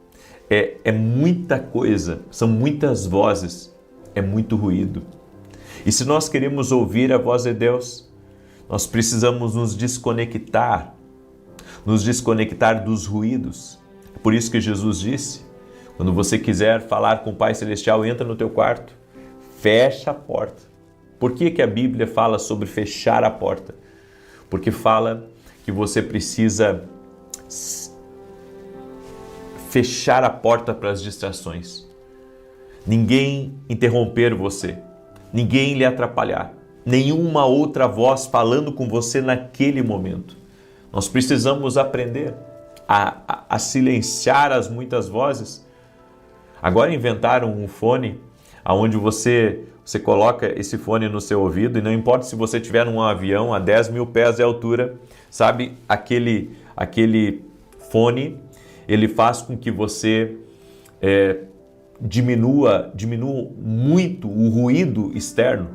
Speaker 1: É muita coisa, são muitas vozes, é muito ruído. E se nós queremos ouvir a voz de Deus, nós precisamos nos desconectar dos ruídos. Por isso que Jesus disse, quando você quiser falar com o Pai Celestial, entra no teu quarto, fecha a porta. Por que a Bíblia fala sobre fechar a porta? Porque fala que você precisa fechar a porta para as distrações. Ninguém interromper você, ninguém lhe atrapalhar, nenhuma outra voz falando com você naquele momento. Nós precisamos aprender a silenciar as muitas vozes. Agora inventaram um fone onde você coloca esse fone no seu ouvido e não importa se você estiver num avião a 10 mil pés de altura, sabe, aquele fone, ele faz com que você diminua muito o ruído externo.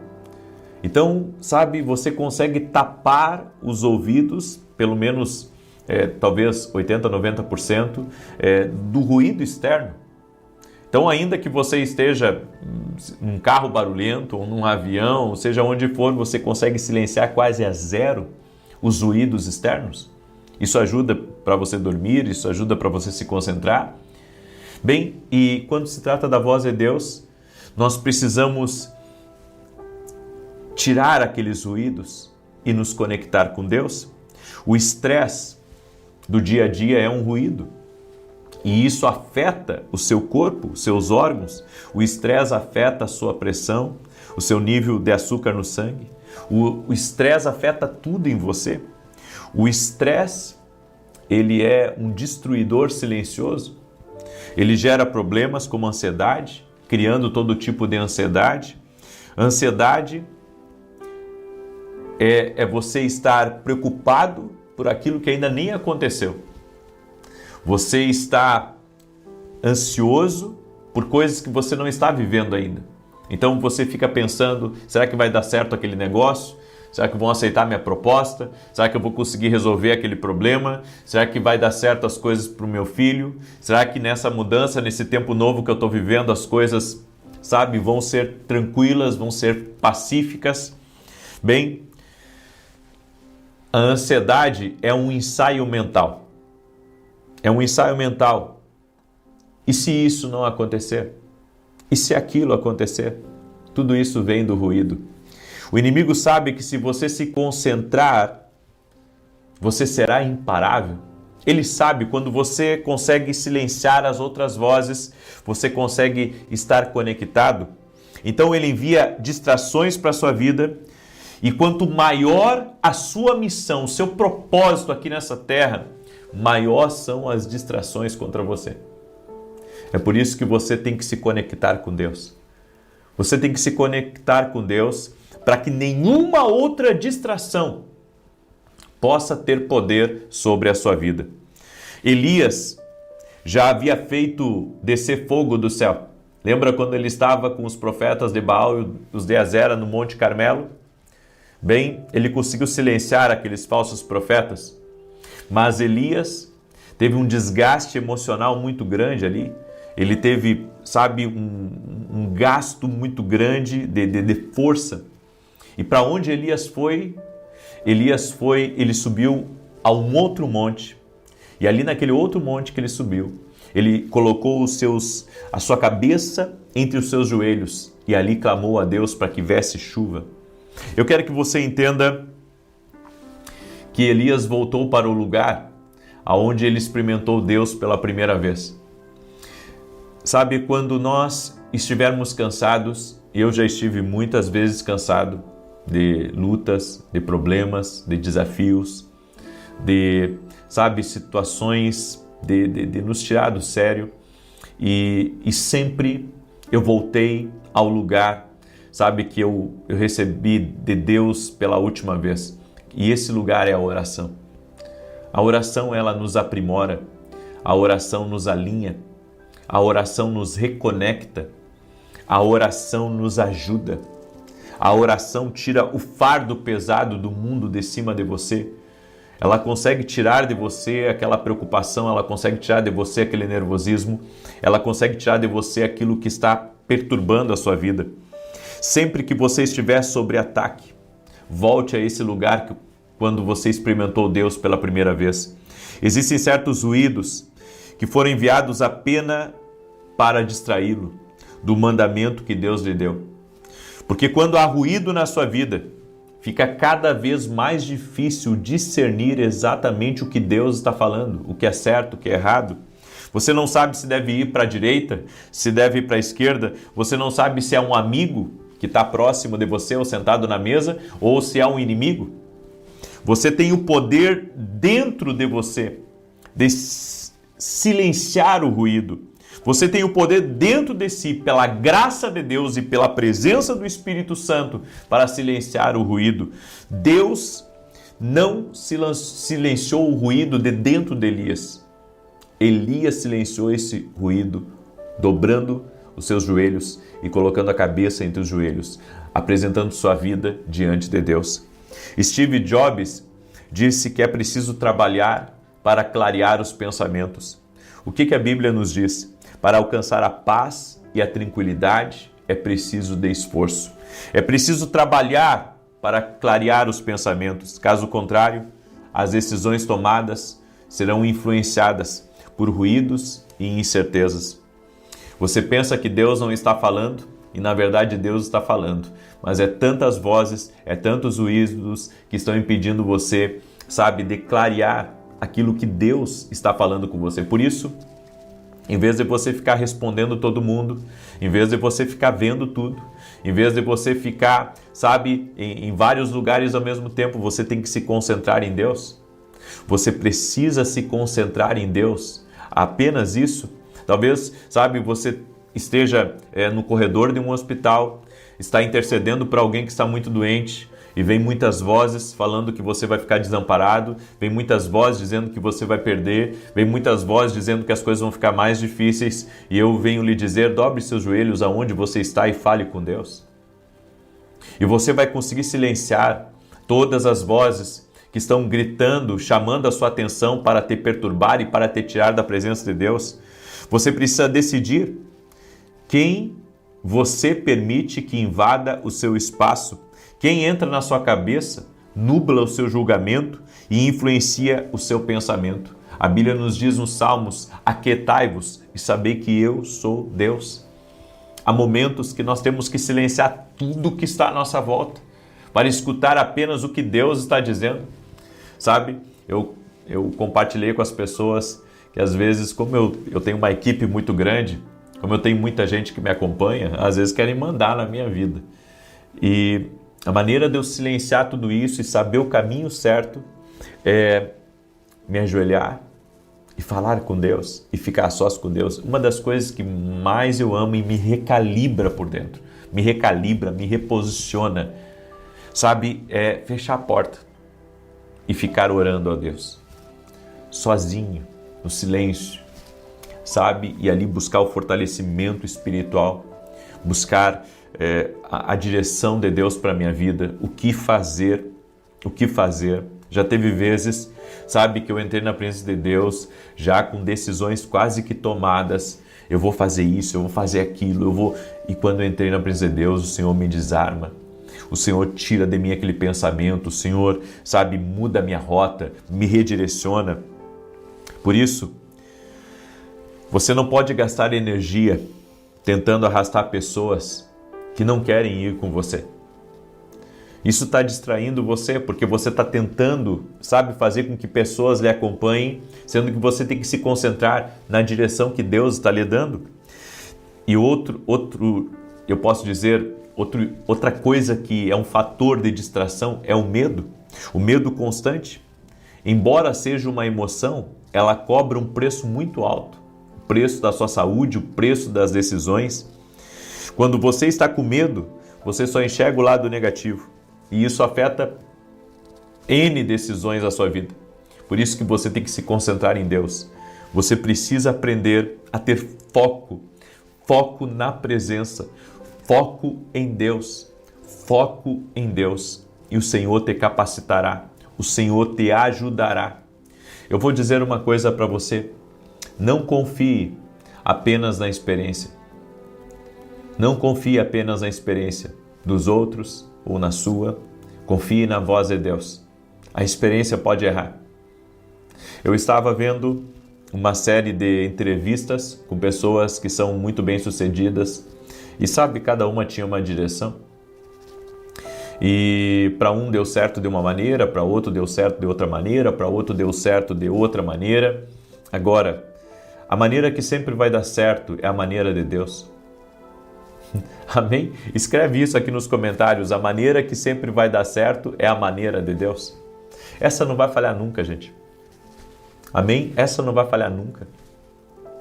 Speaker 1: Então, sabe, você consegue tapar os ouvidos, pelo menos talvez 80%, 90% do ruído externo. Então, ainda que você esteja num carro barulhento ou num avião, seja onde for, você consegue silenciar quase a zero os ruídos externos? Isso ajuda para você dormir, isso ajuda para você se concentrar? Bem, e quando se trata da voz de Deus, nós precisamos tirar aqueles ruídos e nos conectar com Deus. O estresse do dia a dia é um ruído e isso afeta o seu corpo, os seus órgãos. O estresse afeta a sua pressão, o seu nível de açúcar no sangue. O estresse afeta tudo em você. O estresse, ele é um destruidor silencioso. Ele gera problemas como ansiedade, criando todo tipo de ansiedade. Ansiedade é você estar preocupado por aquilo que ainda nem aconteceu. Você está ansioso por coisas que você não está vivendo ainda. Então você fica pensando, será que vai dar certo aquele negócio? Será que vão aceitar minha proposta? Será que eu vou conseguir resolver aquele problema? Será que vai dar certo as coisas para o meu filho? Será que nessa mudança, nesse tempo novo que eu estou vivendo, as coisas, vão ser tranquilas, vão ser pacíficas? Bem, a ansiedade é um ensaio mental. É um ensaio mental. E se isso não acontecer? E se aquilo acontecer? Tudo isso vem do ruído. O inimigo sabe que se você se concentrar, você será imparável. Ele sabe quando você consegue silenciar as outras vozes, você consegue estar conectado. Então ele envia distrações para a sua vida. E quanto maior a sua missão, o seu propósito aqui nessa terra, maior são as distrações contra você. É por isso que você tem que se conectar com Deus. Você tem que se conectar com Deus para que nenhuma outra distração possa ter poder sobre a sua vida. Elias já havia feito descer fogo do céu. Lembra quando ele estava com os profetas de Baal e os de Azera no Monte Carmelo? Bem, ele conseguiu silenciar aqueles falsos profetas, mas Elias teve um desgaste emocional muito grande ali. Ele teve, um gasto muito grande de força. E para onde Elias foi? Ele subiu a um outro monte. E ali naquele outro monte que ele subiu, ele colocou a sua cabeça entre os seus joelhos e ali clamou a Deus para que viesse chuva. Eu quero que você entenda que Elias voltou para o lugar aonde ele experimentou Deus pela primeira vez. Quando nós estivermos cansados, eu já estive muitas vezes cansado de lutas, de problemas, de desafios, de, situações de nos tirar do sério. E sempre eu voltei ao lugar, que eu recebi de Deus pela última vez. E esse lugar é a oração. A oração, ela nos aprimora. A oração nos alinha. A oração nos reconecta. A oração nos ajuda. A oração tira o fardo pesado do mundo de cima de você. Ela consegue tirar de você aquela preocupação, ela consegue tirar de você aquele nervosismo, ela consegue tirar de você aquilo que está perturbando a sua vida. Sempre que você estiver sob ataque, volte a esse lugar quando você experimentou Deus pela primeira vez. Existem certos ruídos que foram enviados apenas para distraí-lo do mandamento que Deus lhe deu. Porque quando há ruído na sua vida, fica cada vez mais difícil discernir exatamente o que Deus está falando, o que é certo, o que é errado. Você não sabe se deve ir para a direita, se deve ir para a esquerda, você não sabe se é um amigo que está próximo de você ou sentado na mesa, ou se é um inimigo. Você tem o poder dentro de você de silenciar o ruído. Você tem o poder dentro de si, pela graça de Deus e pela presença do Espírito Santo, para silenciar o ruído. Deus não silenciou o ruído de dentro de Elias. Elias silenciou esse ruído, dobrando os seus joelhos e colocando a cabeça entre os joelhos, apresentando sua vida diante de Deus. Steve Jobs disse que é preciso trabalhar para clarear os pensamentos. O que a Bíblia nos diz? Para alcançar a paz e a tranquilidade é preciso de esforço. É preciso trabalhar para clarear os pensamentos. Caso contrário, as decisões tomadas serão influenciadas por ruídos e incertezas. Você pensa que Deus não está falando e, na verdade, Deus está falando. Mas é tantas vozes, é tantos ruídos que estão impedindo você, de clarear aquilo que Deus está falando com você. Por isso, em vez de você ficar respondendo todo mundo, em vez de você ficar vendo tudo, em vez de você ficar, em vários lugares ao mesmo tempo, você tem que se concentrar em Deus. Você precisa se concentrar em Deus. Apenas isso. Talvez, você esteja no corredor de um hospital, está intercedendo para alguém que está muito doente, e vem muitas vozes falando que você vai ficar desamparado, vem muitas vozes dizendo que você vai perder, vem muitas vozes dizendo que as coisas vão ficar mais difíceis, e eu venho lhe dizer, dobre seus joelhos aonde você está e fale com Deus. E você vai conseguir silenciar todas as vozes que estão gritando, chamando a sua atenção para te perturbar e para te tirar da presença de Deus. Você precisa decidir quem você permite que invada o seu espaço. Quem entra na sua cabeça, nubla o seu julgamento e influencia o seu pensamento. A Bíblia nos diz nos Salmos, aquietai-vos e sabei que eu sou Deus. Há momentos que nós temos que silenciar tudo que está à nossa volta para escutar apenas o que Deus está dizendo. Eu compartilhei com as pessoas que às vezes, como eu tenho uma equipe muito grande, como eu tenho muita gente que me acompanha, às vezes querem mandar na minha vida. E a maneira de eu silenciar tudo isso e saber o caminho certo é me ajoelhar e falar com Deus e ficar a sós com Deus. Uma das coisas que mais eu amo e me recalibra por dentro, me recalibra, me reposiciona, é fechar a porta e ficar orando a Deus, sozinho, no silêncio, e ali buscar o fortalecimento espiritual, buscar a direção de Deus para a minha vida, o que fazer. Já teve vezes, que eu entrei na presença de Deus já com decisões quase que tomadas. Eu vou fazer isso, eu vou fazer aquilo, E quando eu entrei na presença de Deus, o Senhor me desarma. O Senhor tira de mim aquele pensamento, o Senhor, muda a minha rota, me redireciona. Por isso, você não pode gastar energia tentando arrastar pessoas que não querem ir com você. Isso está distraindo você, porque você está tentando, fazer com que pessoas lhe acompanhem, sendo que você tem que se concentrar na direção que Deus está lhe dando. E eu posso dizer, outra coisa que é um fator de distração é o medo. O medo constante, embora seja uma emoção, ela cobra um preço muito alto. O preço da sua saúde, o preço das decisões. Quando você está com medo, você só enxerga o lado negativo. E isso afeta N decisões da sua vida. Por isso que você tem que se concentrar em Deus. Você precisa aprender a ter foco. Foco na presença. Foco em Deus. Foco em Deus. E o Senhor te capacitará. O Senhor te ajudará. Eu vou dizer uma coisa para você. Não confie apenas na experiência. Não confie apenas na experiência dos outros ou na sua. Confie na voz de Deus. A experiência pode errar. Eu estava vendo uma série de entrevistas com pessoas que são muito bem-sucedidas e cada uma tinha uma direção. E para um deu certo de uma maneira, para outro deu certo de outra maneira, para outro deu certo de outra maneira. Agora, a maneira que sempre vai dar certo é a maneira de Deus. Amém? Escreve isso aqui nos comentários. A maneira que sempre vai dar certo é a maneira de Deus. Essa não vai falhar nunca, gente. Amém? Essa não vai falhar nunca.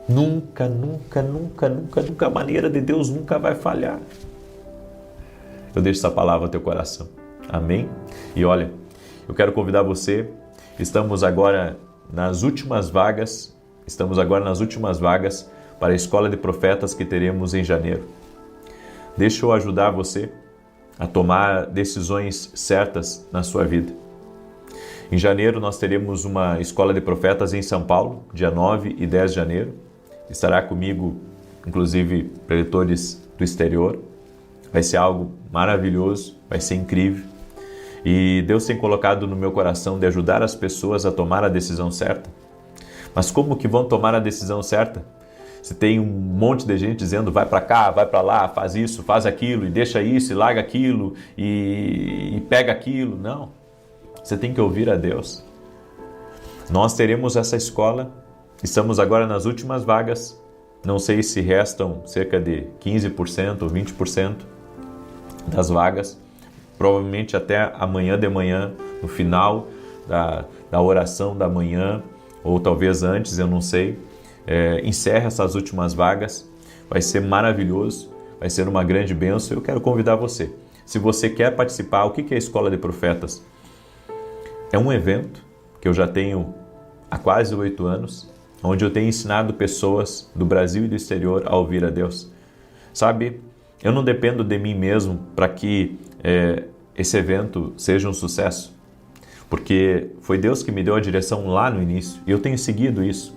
Speaker 1: Nunca, nunca, nunca, nunca, nunca. A maneira de Deus nunca vai falhar. Eu deixo essa palavra no teu coração. Amém? E olha, eu quero convidar você. Estamos agora nas últimas vagas para a Escola de Profetas que teremos em janeiro. Deixa eu ajudar você a tomar decisões certas na sua vida. Em janeiro nós teremos uma Escola de Profetas em São Paulo, dia 9 e 10 de janeiro. Estará comigo, inclusive, preletores do exterior. Vai ser algo maravilhoso, vai ser incrível. E Deus tem colocado no meu coração de ajudar as pessoas a tomar a decisão certa. Mas como que vão tomar a decisão certa? Se tem um monte de gente dizendo vai para cá, vai para lá, faz isso, faz aquilo, e deixa isso, e larga aquilo, e pega aquilo. Não, você tem que ouvir a Deus. Nós teremos essa escola, estamos agora nas últimas vagas, não sei se restam cerca de 15% ou 20% das vagas, provavelmente até amanhã de manhã, no final da oração da manhã, ou talvez antes, eu não sei, encerra essas últimas vagas, vai ser maravilhoso, vai ser uma grande bênção. Eu quero convidar você, se você quer participar. O que é a Escola de Profetas? É um evento que eu já tenho há quase 8 anos, onde eu tenho ensinado pessoas do Brasil e do exterior a ouvir a Deus. Sabe, eu não dependo de mim mesmo para que esse evento seja um sucesso, porque foi Deus que me deu a direção lá no início, e eu tenho seguido isso.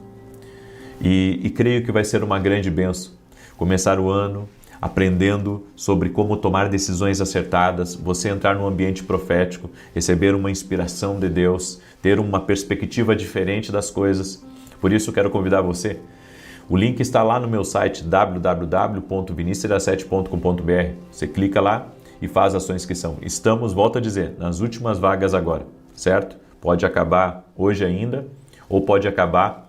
Speaker 1: E creio que vai ser uma grande bênção. Começar o ano aprendendo sobre como tomar decisões acertadas, você entrar num ambiente profético, receber uma inspiração de Deus, ter uma perspectiva diferente das coisas. Por isso, quero convidar você. O link está lá no meu site www.vinicius17.com.br. Você clica lá e faz a sua inscrição. Estamos, volto a dizer, nas últimas vagas agora, certo? Pode acabar hoje ainda, ou pode acabar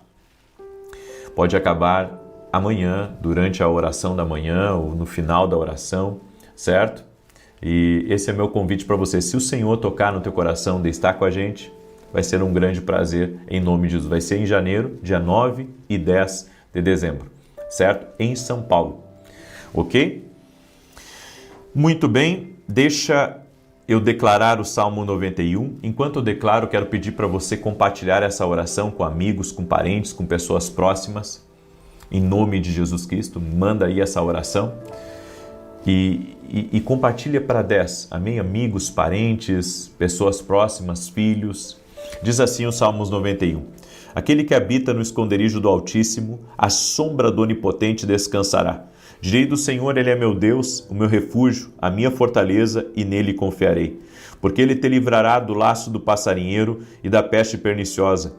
Speaker 1: amanhã, durante a oração da manhã ou no final da oração, certo? E esse é meu convite para você. Se o Senhor tocar no teu coração de estar com a gente, vai ser um grande prazer em nome de Jesus. Vai ser em janeiro, dia 9 e 10 de dezembro, certo? Em São Paulo, ok? Muito bem, deixa eu declarar o Salmo 91. Enquanto eu declaro, quero pedir para você compartilhar essa oração com amigos, com parentes, com pessoas próximas. Em nome de Jesus Cristo, manda aí essa oração e compartilha para 10, amém? Amigos, parentes, pessoas próximas, filhos. Diz assim o Salmos 91. Aquele que habita no esconderijo do Altíssimo, à sombra do Onipotente descansará. Direi do Senhor, Ele é meu Deus, o meu refúgio, a minha fortaleza, e nele confiarei. Porque Ele te livrará do laço do passarinheiro e da peste perniciosa.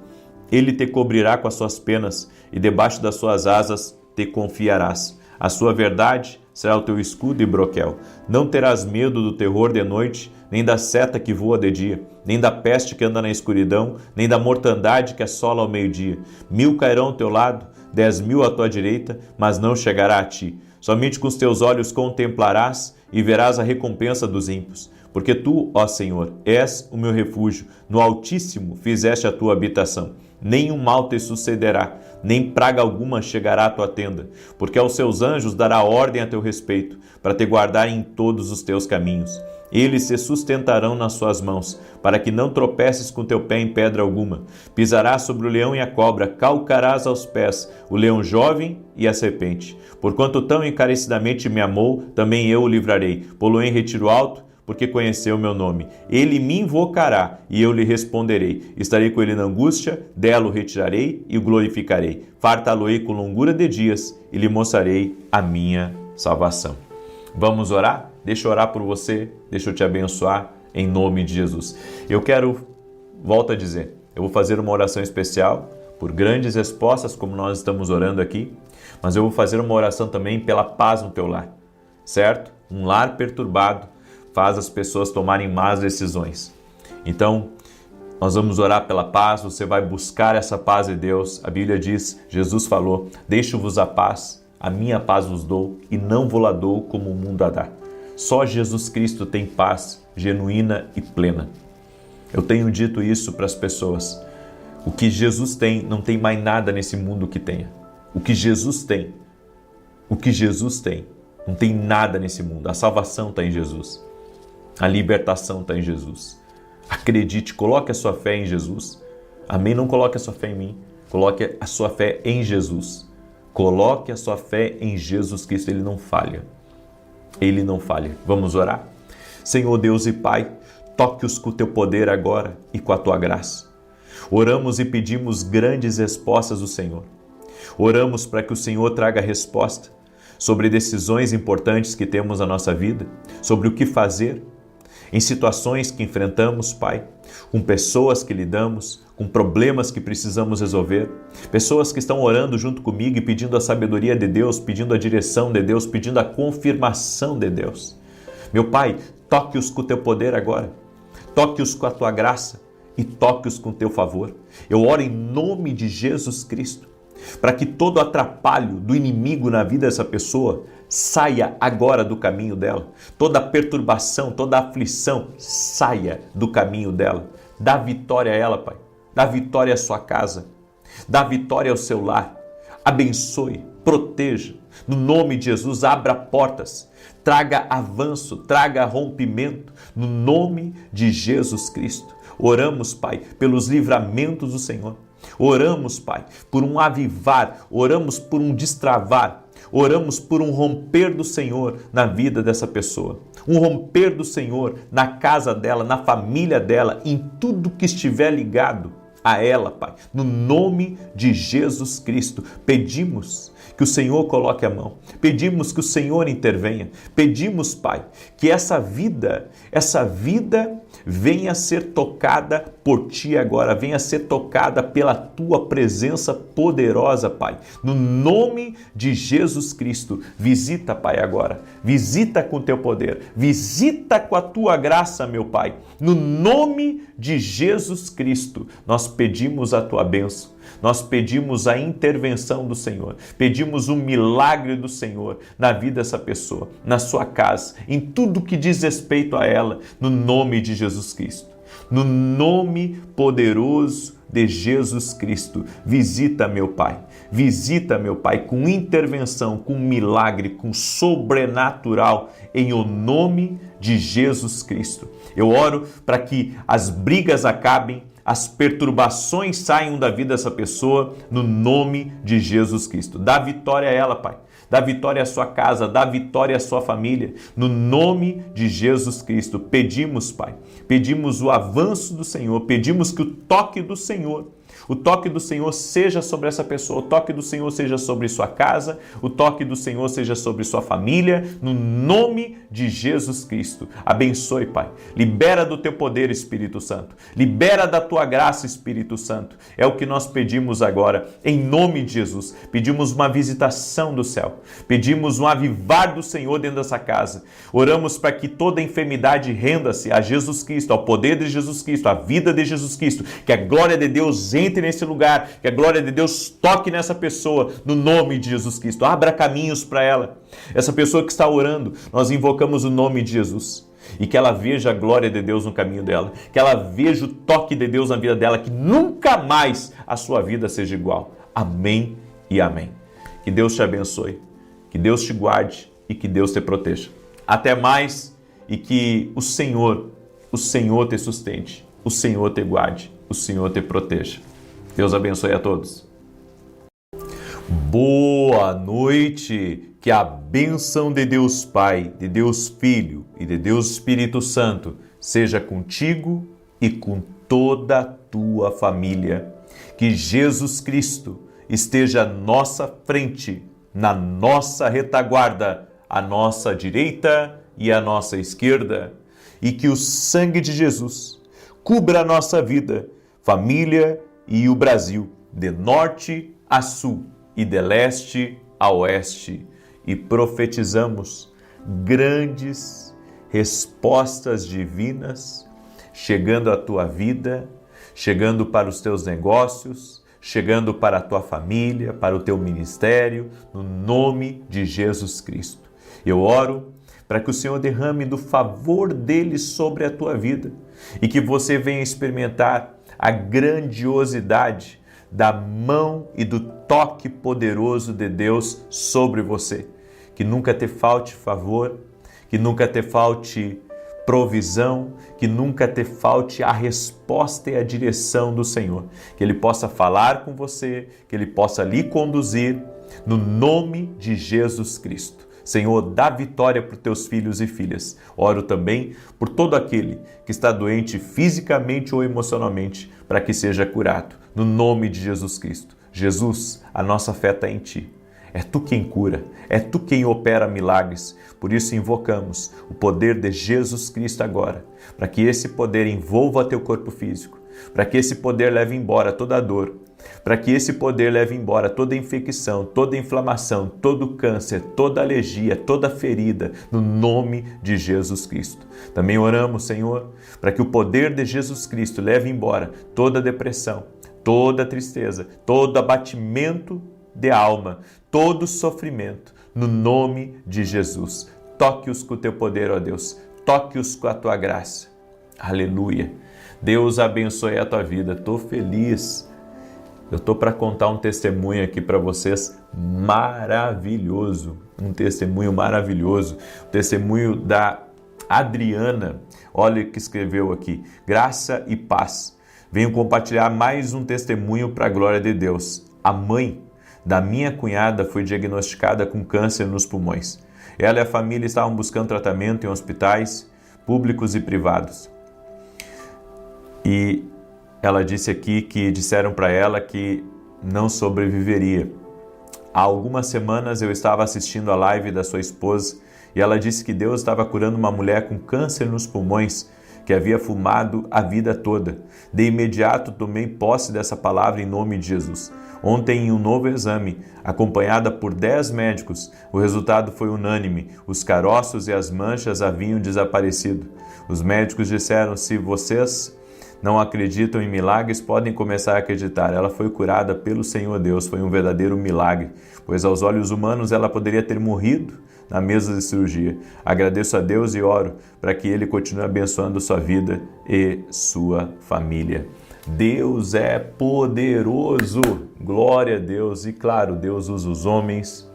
Speaker 1: Ele te cobrirá com as suas penas, e debaixo das suas asas te confiarás. A sua verdade será o teu escudo e broquel. Não terás medo do terror de noite, nem da seta que voa de dia, nem da peste que anda na escuridão, nem da mortandade que assola ao meio-dia. 1000 cairão ao teu lado, 10.000 à tua direita, mas não chegará a ti. Somente com os teus olhos contemplarás e verás a recompensa dos ímpios. Porque tu, ó Senhor, és o meu refúgio, no Altíssimo fizeste a tua habitação. Nenhum mal te sucederá, nem praga alguma chegará à tua tenda, porque aos seus anjos dará ordem a teu respeito, para te guardar em todos os teus caminhos. Eles se sustentarão nas suas mãos, para que não tropeces com teu pé em pedra alguma. Pisarás sobre o leão e a cobra, calcarás aos pés o leão jovem e a serpente. Porquanto tão encarecidamente me amou, também eu o livrarei. Pô-lo em retiro alto, porque conheceu o meu nome. Ele me invocará e eu lhe responderei. Estarei com ele na angústia, dela o retirarei e o glorificarei. Fartá-lo-ei com longura de dias e lhe mostrarei a minha salvação. Vamos orar? Deixa eu orar por você, deixa eu te abençoar em nome de Jesus. Eu quero, volto a dizer, eu vou fazer uma oração especial por grandes respostas como nós estamos orando aqui, mas eu vou fazer uma oração também pela paz no teu lar, certo? Um lar perturbado faz as pessoas tomarem más decisões. Então, nós vamos orar pela paz, você vai buscar essa paz de Deus. A Bíblia diz, Jesus falou, deixo-vos a paz, a minha paz vos dou e não vou lá dou como o mundo a dá. Só Jesus Cristo tem paz genuína e plena. Eu tenho dito isso para as pessoas. O que Jesus tem, não tem mais nada nesse mundo que tenha. O que Jesus tem, não tem nada nesse mundo. A salvação está em Jesus. A libertação está em Jesus. Acredite, coloque a sua fé em Jesus. Amém? Não coloque a sua fé em mim. Coloque a sua fé em Jesus. Coloque a sua fé em Jesus Cristo. Ele não falha. Ele não falha. Vamos orar? Senhor Deus e Pai, toque-os com o teu poder agora e com a tua graça. Oramos e pedimos grandes respostas do Senhor. Oramos para que o Senhor traga resposta sobre decisões importantes que temos na nossa vida, sobre o que fazer. em situações que enfrentamos, Pai, com pessoas que lidamos, com problemas que precisamos resolver, pessoas que estão orando junto comigo e pedindo a sabedoria de Deus, pedindo a direção de Deus, pedindo a confirmação de Deus. Meu Pai, toque-os com o teu poder agora, toque-os com a tua graça e toque-os com o teu favor. Eu oro em nome de Jesus Cristo, para que todo atrapalho do inimigo na vida dessa pessoa saia agora do caminho dela. Toda perturbação, toda aflição saia do caminho dela. Dá vitória a ela, Pai. Dá vitória à sua casa. Dá vitória ao seu lar. Abençoe, proteja. No nome de Jesus, abra portas. Traga avanço, traga rompimento. No nome de Jesus Cristo. Oramos, Pai, pelos livramentos do Senhor. Oramos, Pai, por um avivar, oramos por um destravar, oramos por um romper do Senhor na vida dessa pessoa. Um romper do Senhor na casa dela, na família dela, em tudo que estiver ligado a ela, Pai. No nome de Jesus Cristo, pedimos que o Senhor coloque a mão, pedimos que o Senhor intervenha, pedimos, Pai, que essa vida venha a ser tocada por Ti agora, venha a ser tocada pela Tua presença poderosa, Pai. No nome de Jesus Cristo, visita, Pai, agora. Visita com Teu poder, visita com a Tua graça, meu Pai. No nome de Jesus Cristo, nós pedimos a Tua bênção. Nós pedimos a intervenção do Senhor, pedimos um milagre do Senhor na vida dessa pessoa, na sua casa, em tudo que diz respeito a ela, no nome de Jesus Cristo. No nome poderoso de Jesus Cristo, visita, meu Pai, com intervenção, com milagre, com sobrenatural, em o nome de Jesus Cristo. Eu oro para que as brigas acabem, as perturbações saiam da vida dessa pessoa, no nome de Jesus Cristo. Dá vitória a ela, Pai. Dá vitória à sua casa, dá vitória à sua família. No nome de Jesus Cristo, pedimos, Pai. Pedimos o avanço do Senhor, pedimos que o toque do Senhor seja sobre essa pessoa, o toque do Senhor seja sobre sua casa, o toque do Senhor seja sobre sua família, no nome de Jesus Cristo. Abençoe, Pai. Libera do teu poder, Espírito Santo. Libera da tua graça, Espírito Santo. É o que nós pedimos agora, em nome de Jesus. Pedimos uma visitação do céu. Pedimos um avivar do Senhor dentro dessa casa. Oramos para que toda enfermidade renda-se a Jesus Cristo, ao poder de Jesus Cristo, à vida de Jesus Cristo. Que a glória de Deus entre nesse lugar, que a glória de Deus toque nessa pessoa, no nome de Jesus Cristo. Abra caminhos para ela. Essa pessoa que está orando, nós invocamos o nome de Jesus. E que ela veja a glória de Deus no caminho dela, que ela veja o toque de Deus na vida dela, que nunca mais a sua vida seja igual. Amém e amém. Que Deus te abençoe, que Deus te guarde e que Deus te proteja. Até mais e que o Senhor te sustente, o Senhor te guarde, o Senhor te proteja. Deus abençoe a todos. Boa noite! Que a bênção de Deus Pai, de Deus Filho e de Deus Espírito Santo seja contigo e com toda a tua família. Que Jesus Cristo esteja à nossa frente, na nossa retaguarda, à nossa direita e à nossa esquerda. E que o sangue de Jesus cubra a nossa vida, família e o Brasil, de norte a sul e de leste a oeste. E profetizamos grandes respostas divinas chegando à tua vida, chegando para os teus negócios, chegando para a tua família, para o teu ministério, no nome de Jesus Cristo. Eu oro para que o Senhor derrame do favor dele sobre a tua vida e que você venha experimentar a grandiosidade da mão e do toque poderoso de Deus sobre você. Que nunca te falte favor, que nunca te falte provisão, que nunca te falte a resposta e a direção do Senhor. Que Ele possa falar com você, que Ele possa lhe conduzir, no nome de Jesus Cristo. Senhor, dá vitória para os teus filhos e filhas. Oro também por todo aquele que está doente fisicamente ou emocionalmente, para que seja curado, no nome de Jesus Cristo. Jesus, a nossa fé está em Ti. É Tu quem cura, é Tu quem opera milagres. Por isso invocamos o poder de Jesus Cristo agora, para que esse poder envolva teu corpo físico, para que esse poder leve embora toda a dor, para que esse poder leve embora toda infecção, toda inflamação, todo câncer, toda alergia, toda ferida, no nome de Jesus Cristo. Também oramos, Senhor, para que o poder de Jesus Cristo leve embora toda depressão, toda tristeza, todo abatimento de alma, todo sofrimento, no nome de Jesus. Toque-os com o teu poder, ó Deus, toque-os com a tua graça. Aleluia. Deus abençoe a tua vida. Estou feliz. Eu estou para contar um testemunho aqui para vocês maravilhoso. Um testemunho maravilhoso. O testemunho da Adriana. Olha o que escreveu aqui. Graça e paz. Venho compartilhar mais um testemunho para a glória de Deus. A mãe da minha cunhada foi diagnosticada com câncer nos pulmões. Ela e a família estavam buscando tratamento em hospitais públicos e privados. E ela disse aqui que disseram para ela que não sobreviveria. Há algumas semanas eu estava assistindo a live da sua esposa e ela disse que Deus estava curando uma mulher com câncer nos pulmões que havia fumado a vida toda. De imediato tomei posse dessa palavra em nome de Jesus. Ontem, em um novo exame, acompanhada por 10 médicos, o resultado foi unânime. Os caroços e as manchas haviam desaparecido. Os médicos disseram: se vocês não acreditam em milagres, podem começar a acreditar. Ela foi curada pelo Senhor Deus. Foi um verdadeiro milagre, pois aos olhos humanos ela poderia ter morrido na mesa de cirurgia. Agradeço a Deus e oro para que Ele continue abençoando sua vida e sua família. Deus é poderoso, glória a Deus. E claro, Deus usa os homens.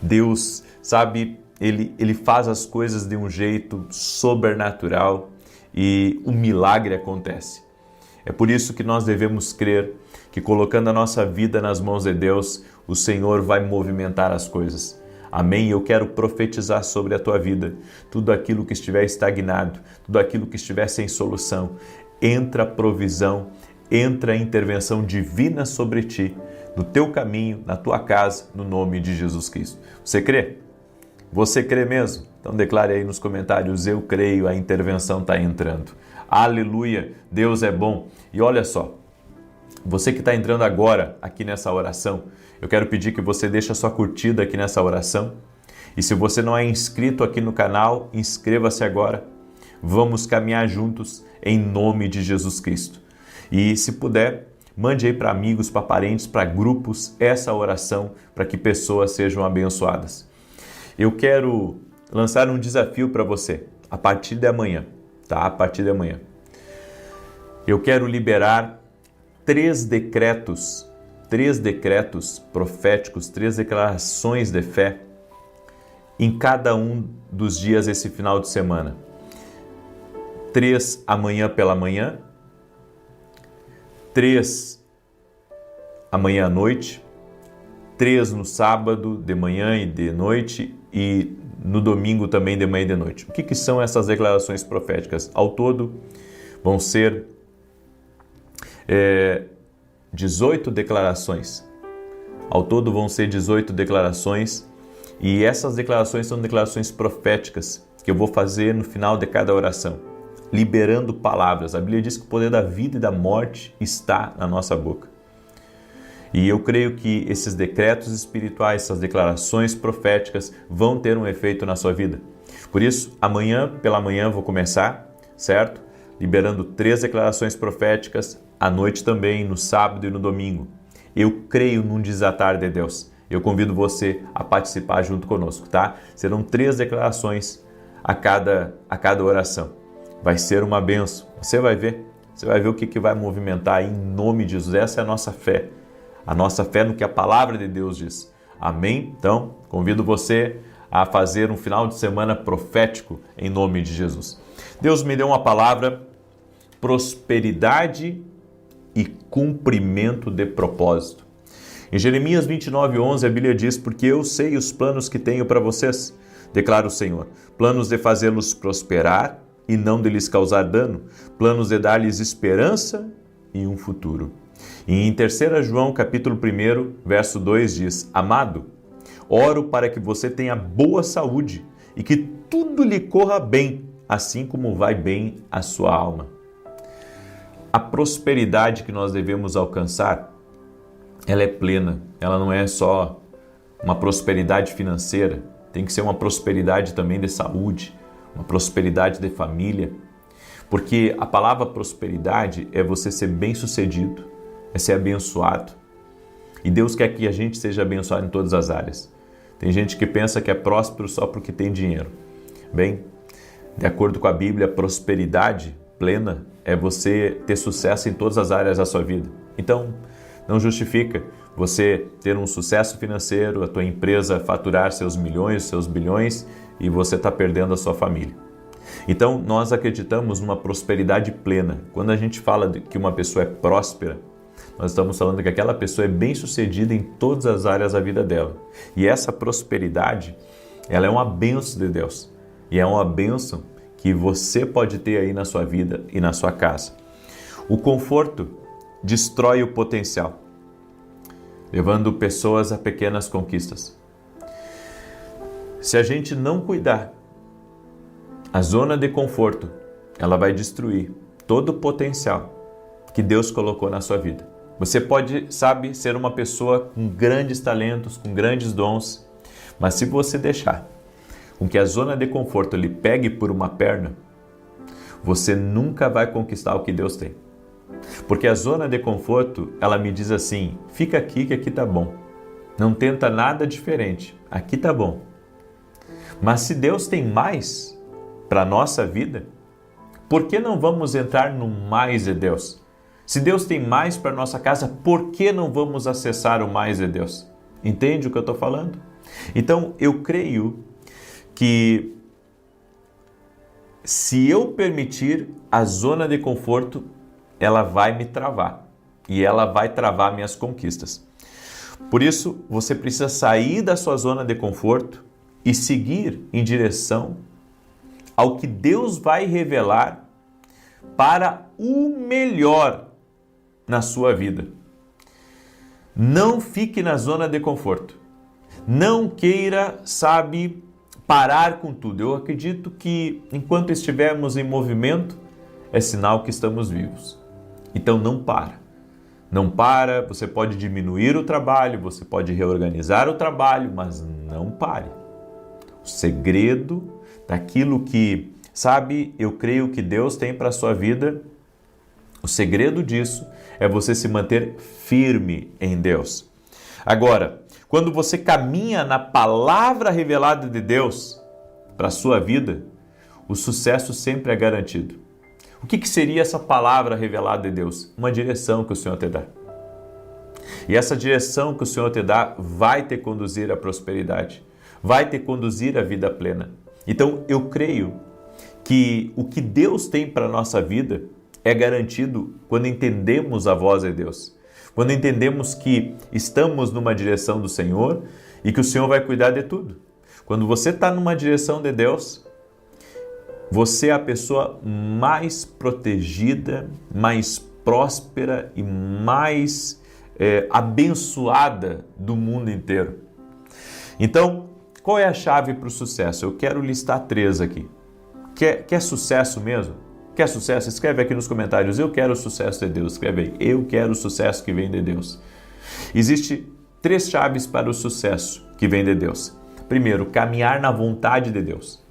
Speaker 1: Deus, sabe, Ele faz as coisas de um jeito sobrenatural e um milagre acontece. É por isso que nós devemos crer que, colocando a nossa vida nas mãos de Deus, o Senhor vai movimentar as coisas. Amém? Eu quero profetizar sobre a tua vida. Tudo aquilo que estiver estagnado, tudo aquilo que estiver sem solução, entra a provisão, entra a intervenção divina sobre ti, no teu caminho, na tua casa, no nome de Jesus Cristo. Você crê? Você crê mesmo? Então declare aí nos comentários: eu creio, a intervenção está entrando. Aleluia, Deus é bom. E olha só, você que está entrando agora aqui nessa oração, eu quero pedir que você deixe a sua curtida aqui nessa oração. E se você não é inscrito aqui no canal, inscreva-se agora. Vamos caminhar juntos em nome de Jesus Cristo. E se puder, mande aí para amigos, para parentes, para grupos essa oração para que pessoas sejam abençoadas. Eu quero lançar um desafio para você a partir de amanhã, tá? A partir de amanhã. Eu quero liberar 3 decretos proféticos, 3 declarações de fé em cada um dos dias esse final de semana. 3 amanhã pela manhã, 3 amanhã à noite, 3 no sábado de manhã e de noite e no domingo também de manhã e de noite. O que são essas declarações proféticas? Ao todo vão ser 18 declarações. Ao todo vão ser 18 declarações e essas declarações são declarações proféticas que eu vou fazer no final de cada oração, liberando palavras. A Bíblia diz que o poder da vida e da morte está na nossa boca. E eu creio que esses decretos espirituais, essas declarações proféticas vão ter um efeito na sua vida. Por isso, amanhã pela manhã vou começar, certo? Liberando 3 declarações proféticas, à noite também, no sábado e no domingo. Eu creio num desatar de Deus. Eu convido você a participar junto conosco, tá? Serão 3 declarações a cada oração. Vai ser uma bênção. Você vai ver o que vai movimentar em nome de Jesus. Essa é a nossa fé. A nossa fé no que a palavra de Deus diz. Amém? Então, convido você a fazer um final de semana profético em nome de Jesus. Deus me deu uma palavra: prosperidade e cumprimento de propósito. Em Jeremias 29:11, a Bíblia diz: porque eu sei os planos que tenho para vocês, declara o Senhor, planos de fazê-los prosperar e não de lhes causar dano, planos de dar-lhes esperança e um futuro. E em 3 João, capítulo 1, verso 2 diz: amado, Oro para que você tenha boa saúde e que tudo lhe corra bem, assim como vai bem a sua alma. A prosperidade que nós devemos alcançar, ela é plena, ela não é só uma prosperidade financeira, tem que ser uma prosperidade também de saúde, uma prosperidade de família, porque a palavra prosperidade é você ser bem-sucedido, é ser abençoado. E Deus quer que a gente seja abençoado em todas as áreas. Tem gente que pensa que é próspero só porque tem dinheiro. Bem, de acordo com a Bíblia, prosperidade plena é você ter sucesso em todas as áreas da sua vida. Então, não justifica você ter um sucesso financeiro, a tua empresa faturar seus milhões, seus bilhões e você está perdendo a sua família. Então, nós acreditamos numa prosperidade plena. Quando a gente fala de que uma pessoa é próspera, nós estamos falando que aquela pessoa é bem-sucedida em todas as áreas da vida dela. E essa prosperidade, ela é uma bênção de Deus. E é uma bênção que você pode ter aí na sua vida e na sua casa. O conforto destrói o potencial, levando pessoas a pequenas conquistas. Se a gente não cuidar, a zona de conforto, ela vai destruir todo o potencial que Deus colocou na sua vida. Você pode, ser uma pessoa com grandes talentos, com grandes dons, mas se você deixar com que a zona de conforto lhe pegue por uma perna, você nunca vai conquistar o que Deus tem. Porque a zona de conforto, ela me diz assim, fica aqui que aqui tá bom. Não tenta nada diferente, aqui tá bom. Mas se Deus tem mais para a nossa vida, por que não vamos entrar no mais de Deus? Se Deus tem mais para a nossa casa, por que não vamos acessar o mais de Deus? Entende o que eu estou falando? Então, eu creio que se eu permitir a zona de conforto, ela vai me travar e ela vai travar minhas conquistas. Por isso, você precisa sair da sua zona de conforto e seguir em direção ao que Deus vai revelar para o melhor na sua vida. Não fique na zona de conforto. Não queira, parar com tudo. Eu acredito que enquanto estivermos em movimento, é sinal que estamos vivos. Então não para. Não para, você pode diminuir o trabalho, você pode reorganizar o trabalho, mas não pare. O segredo daquilo que, eu creio que Deus tem para a sua vida, o segredo disso é você se manter firme em Deus. Agora, quando você caminha na palavra revelada de Deus para a sua vida, o sucesso sempre é garantido. O que seria essa palavra revelada de Deus? Uma direção que o Senhor te dá. E essa direção que o Senhor te dá vai te conduzir à prosperidade, vai te conduzir à vida plena. Então, eu creio que o que Deus tem para a nossa vida é garantido quando entendemos a voz de Deus. Quando entendemos que estamos numa direção do Senhor e que o Senhor vai cuidar de tudo. Quando você está numa direção de Deus, você é a pessoa mais protegida, mais próspera e mais abençoada do mundo inteiro. Então, qual é a chave para o sucesso? Eu quero listar 3 aqui. Quer sucesso mesmo? Quer sucesso? Escreve aqui nos comentários, eu quero o sucesso de Deus. Escreve aí, eu quero o sucesso que vem de Deus. Existem 3 chaves para o sucesso que vem de Deus. Primeiro, caminhar na vontade de Deus.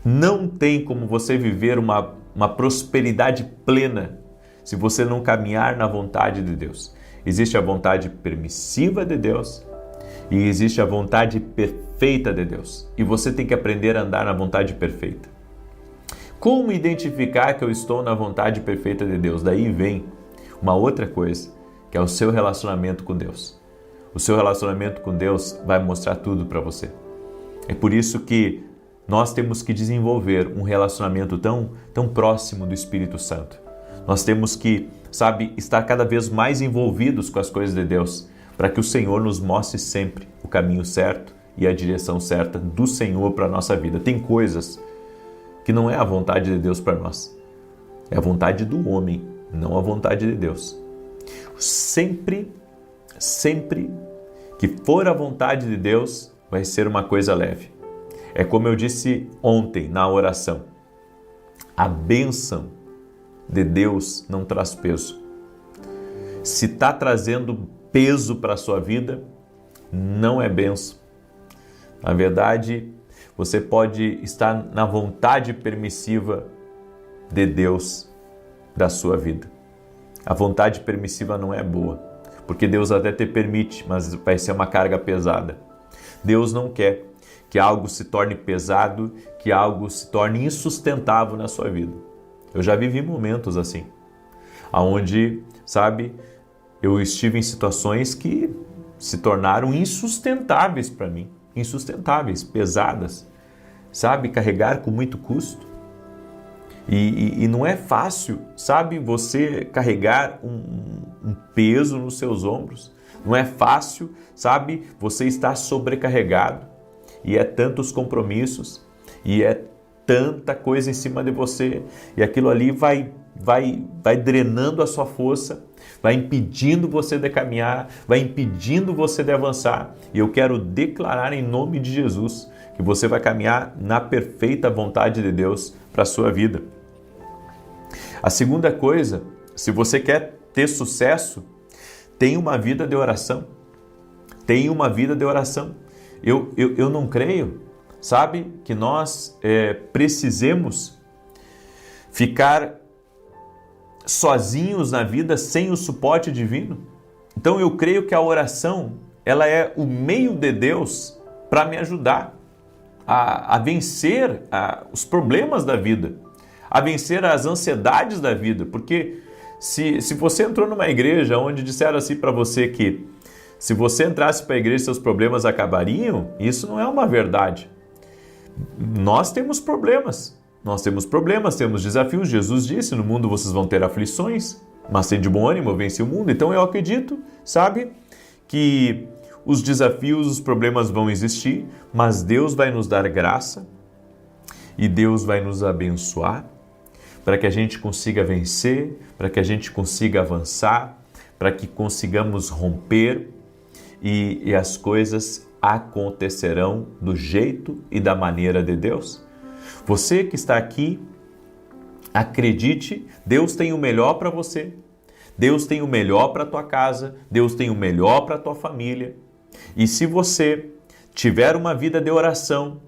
Speaker 1: Não tem como você viver uma prosperidade plena se você não caminhar na vontade de Deus. Existe a vontade permissiva de Deus e existe a vontade perfeita de Deus. E você tem que aprender a andar na vontade perfeita. Como identificar que eu estou na vontade perfeita de Deus? Daí vem uma outra coisa, que é o seu relacionamento com Deus. O seu relacionamento com Deus vai mostrar tudo para você. É por isso que nós temos que desenvolver um relacionamento tão próximo do Espírito Santo. Nós temos que, estar cada vez mais envolvidos com as coisas de Deus, para que o Senhor nos mostre sempre o caminho certo e a direção certa do Senhor para a nossa vida. Tem coisas que não é a vontade de Deus para nós. É a vontade do homem, não a vontade de Deus. Sempre que for a vontade de Deus, vai ser uma coisa leve. É como eu disse ontem na oração. A bênção de Deus não traz peso. Se está trazendo peso para a sua vida, não é bênção. Na verdade, você pode estar na vontade permissiva de Deus da sua vida. A vontade permissiva não é boa, porque Deus até te permite, mas vai ser uma carga pesada. Deus não quer que algo se torne pesado, que algo se torne insustentável na sua vida. Eu já vivi momentos assim, onde, sabe, eu estive em situações que se tornaram insustentáveis para mim, insustentáveis, pesadas, sabe, carregar com muito custo. E não é fácil, sabe, você carregar um peso nos seus ombros. Não é fácil, sabe, você estar sobrecarregado. E é tantos compromissos, e é tanta coisa em cima de você. E aquilo ali vai drenando a sua força, vai impedindo você de caminhar, vai impedindo você de avançar. E eu quero declarar em nome de Jesus que você vai caminhar na perfeita vontade de Deus para a sua vida. A segunda coisa, se você quer ter sucesso, tenha uma vida de oração. Tenha uma vida de oração. Eu não creio, sabe, que nós precisemos ficar sozinhos na vida sem o suporte divino. Então eu creio que a oração, ela é o meio de Deus para me ajudar a vencer os problemas da vida, a vencer as ansiedades da vida, porque se você entrou numa igreja onde disseram assim para você que se você entrasse para a igreja seus problemas acabariam, isso não é uma verdade. Nós temos problemas, temos desafios. Jesus disse, no mundo vocês vão ter aflições, mas sede de bom ânimo, eu venci o mundo. Então eu acredito, sabe, que os desafios, os problemas vão existir, mas Deus vai nos dar graça e Deus vai nos abençoar para que a gente consiga vencer, para que a gente consiga avançar, para que consigamos romper e as coisas acontecerão do jeito e da maneira de Deus. Você que está aqui, acredite, Deus tem o melhor para você. Deus tem o melhor para a tua casa, Deus tem o melhor para a tua família. E se você tiver uma vida de oração,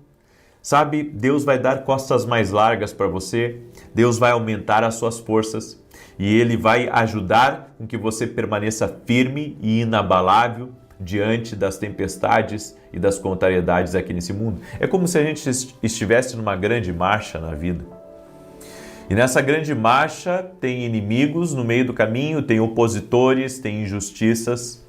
Speaker 1: sabe, Deus vai dar costas mais largas para você, Deus vai aumentar as suas forças e Ele vai ajudar com que você permaneça firme e inabalável diante das tempestades e das contrariedades aqui nesse mundo. É como se a gente estivesse numa grande marcha na vida. E nessa grande marcha tem inimigos no meio do caminho, tem opositores, tem injustiças.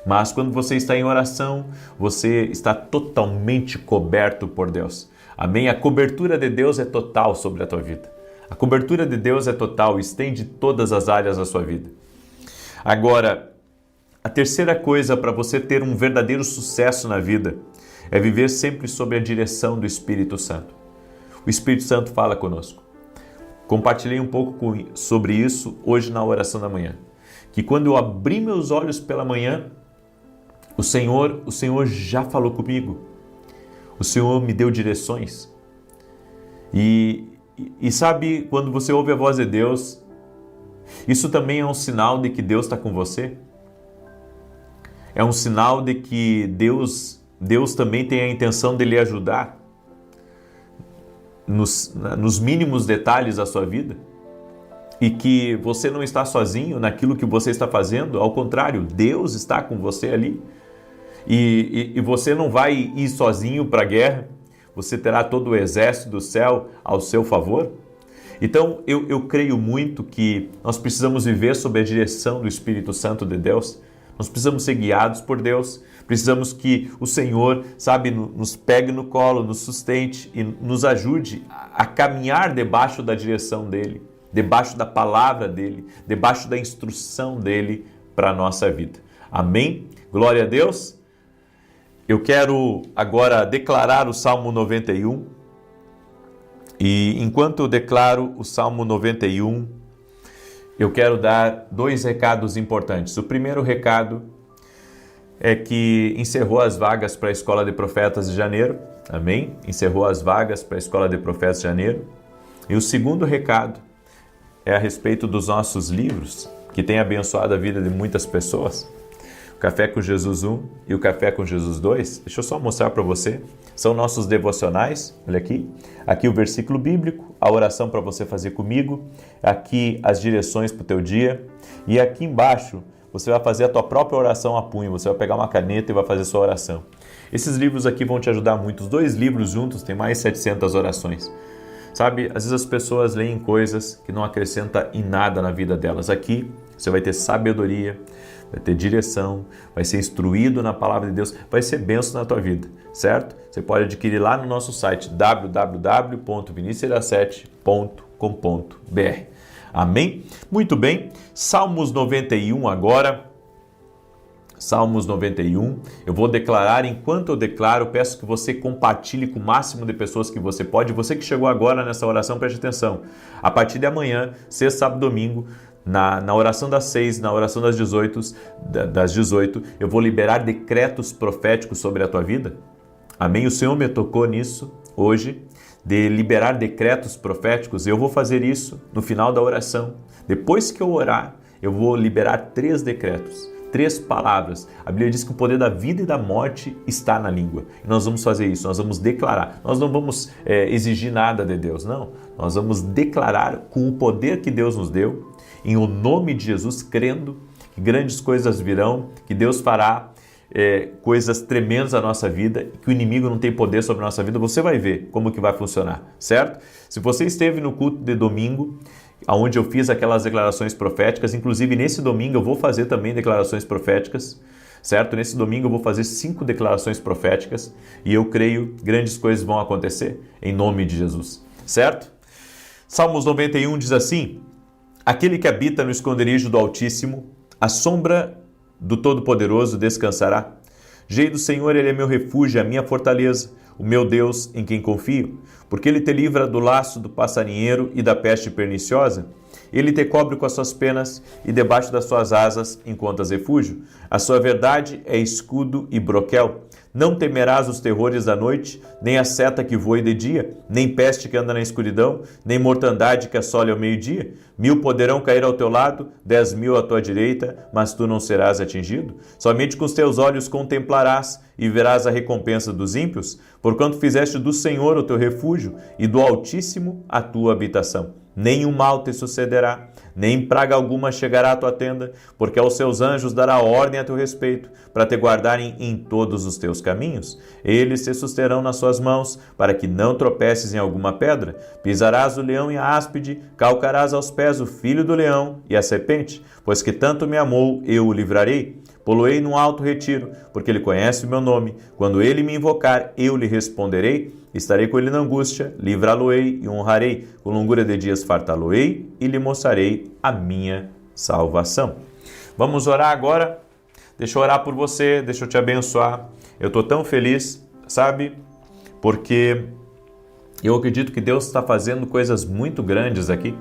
Speaker 1: Mas quando você está em oração, você está totalmente coberto por Deus. Amém? A cobertura de Deus é total sobre a tua vida. A cobertura de Deus é total, estende todas as áreas da sua vida. Agora, a terceira coisa para você ter um verdadeiro sucesso na vida é viver sempre sob a direção do Espírito Santo. O Espírito Santo fala conosco. Compartilhei um pouco sobre isso hoje na oração da manhã. Que quando eu abri meus olhos pela manhã, o Senhor já falou comigo. O Senhor me deu direções. E sabe, quando você ouve a voz de Deus, isso também é um sinal de que Deus está com você. É um sinal de que Deus também tem a intenção de lhe ajudar nos mínimos detalhes da sua vida. E que você não está sozinho naquilo que você está fazendo. Ao contrário, Deus está com você ali. E você não vai ir sozinho para a guerra. Você terá todo o exército do céu ao seu favor. Então, eu creio muito que nós precisamos viver sob a direção do Espírito Santo de Deus. Nós precisamos ser guiados por Deus. Precisamos que o Senhor, sabe, nos pegue no colo, nos sustente e nos ajude a caminhar debaixo da direção dEle, debaixo da palavra dEle, debaixo da instrução dEle para a nossa vida. Amém? Glória a Deus. Eu quero agora declarar o Salmo 91. E enquanto eu declaro o Salmo 91, eu quero dar 2 recados importantes. O primeiro recado é que encerrou as vagas para a Escola de Profetas de janeiro. Amém? Encerrou as vagas para a Escola de Profetas de janeiro. E o segundo recado é a respeito dos nossos livros, que tem abençoado a vida de muitas pessoas. O Café com Jesus 1 e o Café com Jesus 2. Deixa eu só mostrar para você. São nossos devocionais. Olha aqui. Aqui o versículo bíblico, a oração para você fazer comigo. Aqui as direções para o teu dia. E aqui embaixo você vai fazer a tua própria oração a punho. Você vai pegar uma caneta e vai fazer a sua oração. Esses livros aqui vão te ajudar muito. Os 2 livros juntos têm mais de 700 orações. Sabe, às vezes as pessoas leem coisas que não acrescentam em nada na vida delas. Aqui você vai ter sabedoria, vai ter direção, vai ser instruído na palavra de Deus, vai ser bênção na tua vida, certo? Você pode adquirir lá no nosso site www.vinicius17.com.br. Amém? Muito bem, Salmos 91 agora. Salmos 91, eu vou declarar, enquanto eu declaro, peço que você compartilhe com o máximo de pessoas que você pode. Você que chegou agora nessa oração, preste atenção. A partir de amanhã, sexta, sábado, domingo, na oração das 6, na oração das 18, eu vou liberar decretos proféticos sobre a tua vida. Amém? O Senhor me tocou nisso hoje, de liberar decretos proféticos. Eu vou fazer isso no final da oração. Depois que eu orar, eu vou liberar 3 decretos. 3 palavras. A Bíblia diz que o poder da vida e da morte está na língua. E nós vamos fazer isso, nós vamos declarar. Nós não vamos exigir nada de Deus, não. Nós vamos declarar com o poder que Deus nos deu, em o nome de Jesus, crendo que grandes coisas virão, que Deus fará coisas tremendas na nossa vida, e que o inimigo não tem poder sobre a nossa vida. Você vai ver como que vai funcionar, certo? Se você esteve no culto de domingo, onde eu fiz aquelas declarações proféticas, inclusive nesse domingo eu vou fazer também declarações proféticas, certo? Nesse domingo eu vou fazer 5 declarações proféticas e eu creio que grandes coisas vão acontecer em nome de Jesus, certo? Salmos 91 diz assim: aquele que habita no esconderijo do Altíssimo, a sombra do Todo-Poderoso descansará. Jei do Senhor, Ele é meu refúgio, a minha fortaleza, o meu Deus em quem confio, porque Ele te livra do laço do passarinheiro e da peste perniciosa. Ele te cobre com as suas penas e debaixo das suas asas encontras refúgio. A sua verdade é escudo e broquel. Não temerás os terrores da noite, nem a seta que voe de dia, nem peste que anda na escuridão, nem mortandade que assole ao meio-dia. 1000 poderão cair ao teu lado, 10.000 à tua direita, mas tu não serás atingido. Somente com os teus olhos contemplarás e verás a recompensa dos ímpios, porquanto fizeste do Senhor o teu refúgio e do Altíssimo a tua habitação. Nenhum mal te sucederá, nem praga alguma chegará à tua tenda, porque aos seus anjos dará ordem a teu respeito, para te guardarem em todos os teus caminhos. Eles te susterão nas suas mãos, para que não tropeces em alguma pedra. Pisarás o leão e a áspide, calcarás aos pés o filho do leão e a serpente, pois que tanto me amou, eu o livrarei. Poloei num alto retiro, porque ele conhece o meu nome. Quando ele me invocar, eu lhe responderei. Estarei com ele na angústia, livrá-lo-ei e honrarei. Com longura de dias fartá-lo-ei e lhe mostrarei a minha salvação. Vamos orar agora? Deixa eu orar por você, deixa eu te abençoar. Eu estou tão feliz, sabe? Porque eu acredito que Deus está fazendo coisas muito grandes aqui.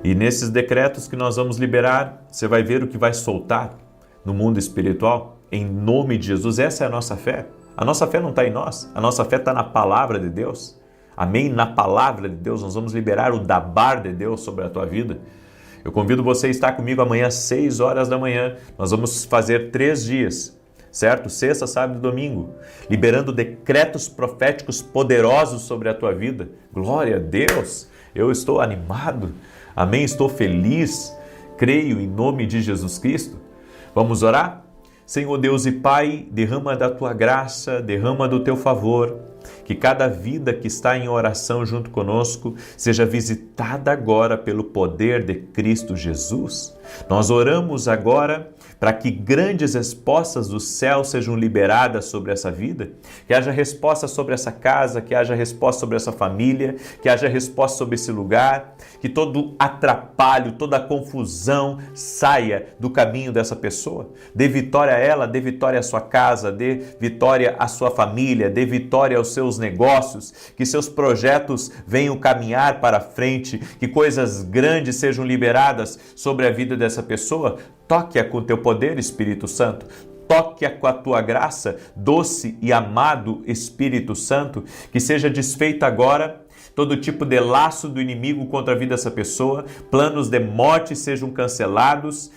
Speaker 1: E nesses decretos que nós vamos liberar, você vai ver o que vai soltar no mundo espiritual, em nome de Jesus. Essa é a nossa fé. A nossa fé não está em nós, a nossa fé está na palavra de Deus. Amém? Na palavra de Deus, nós vamos liberar o dabar de Deus sobre a tua vida. Eu convido você a estar comigo amanhã às 6 horas da manhã. Nós vamos fazer 3 dias, certo? Sexta, sábado e domingo, liberando decretos proféticos poderosos sobre a tua vida. Glória a Deus! Eu estou animado, amém? Estou feliz, creio em nome de Jesus Cristo. Vamos orar? Senhor Deus e Pai, derrama da Tua graça, derrama do Teu favor, que cada vida que está em oração junto conosco seja visitada agora pelo poder de Cristo Jesus. Nós oramos agora para que grandes respostas do céu sejam liberadas sobre essa vida, que haja resposta sobre essa casa, que haja resposta sobre essa família, que haja resposta sobre esse lugar, que todo atrapalho, toda confusão saia do caminho dessa pessoa. Dê vitória a ela, dê vitória à sua casa, dê vitória à sua família, dê vitória aos seus negócios, que seus projetos venham caminhar para frente, que coisas grandes sejam liberadas sobre a vida dessa pessoa. Toque-a com teu poder, Espírito Santo. toque com a tua graça, doce e amado Espírito Santo, que seja desfeito agora todo tipo de laço do inimigo contra a vida dessa pessoa, planos de morte sejam cancelados,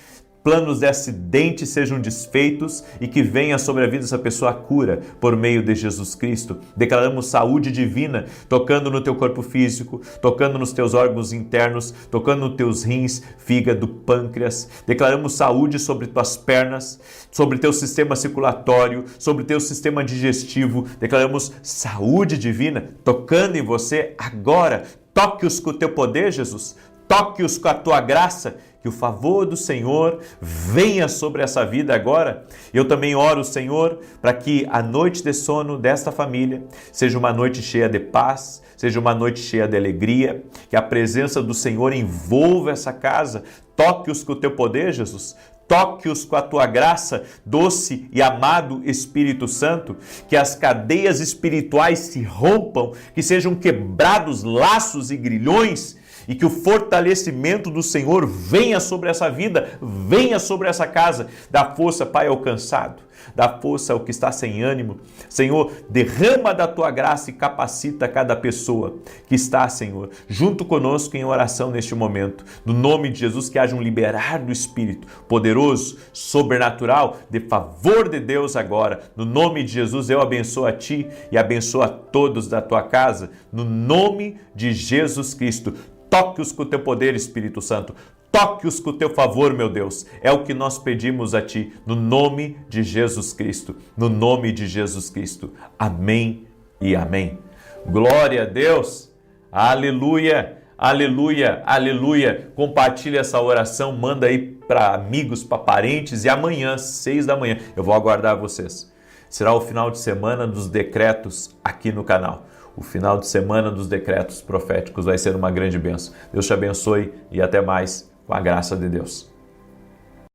Speaker 1: planos de acidente sejam desfeitos e que venha sobre a vida dessa pessoa a cura por meio de Jesus Cristo. Declaramos saúde divina, tocando no teu corpo físico, tocando nos teus órgãos internos, tocando nos teus rins, fígado, pâncreas. Declaramos saúde sobre tuas pernas, sobre teu sistema circulatório, sobre teu sistema digestivo. Declaramos saúde divina, tocando em você agora. Toque-os com o teu poder, Jesus. Toque-os com a tua graça, que o favor do Senhor venha sobre essa vida agora. Eu também oro, Senhor, para que a noite de sono desta família seja uma noite cheia de paz, seja uma noite cheia de alegria, que a presença do Senhor envolva essa casa. Toque-os com o teu poder, Jesus. Toque-os com a tua graça, doce e amado Espírito Santo, que as cadeias espirituais se rompam, que sejam quebrados laços e grilhões, e que o fortalecimento do Senhor venha sobre essa vida, venha sobre essa casa. Dá força, Pai, ao cansado, dá força ao que está sem ânimo. Senhor, derrama da tua graça e capacita cada pessoa que está, Senhor, junto conosco em oração neste momento. No nome de Jesus, que haja um liberar do Espírito poderoso, sobrenatural, de favor de Deus agora. No nome de Jesus, eu abençoo a ti e abençoo a todos da tua casa. No nome de Jesus Cristo. Toque-os com o teu poder, Espírito Santo. Toque-os com o teu favor, meu Deus. É o que nós pedimos a ti, no nome de Jesus Cristo. No nome de Jesus Cristo. Amém e amém. Glória a Deus. Aleluia, aleluia, aleluia. Compartilha essa oração, manda aí para amigos, para parentes. E amanhã, 6 da manhã, eu vou aguardar vocês. Será o final de semana dos decretos aqui no canal. O final de semana dos decretos proféticos vai ser uma grande bênção. Deus te abençoe e até mais, com a graça de Deus.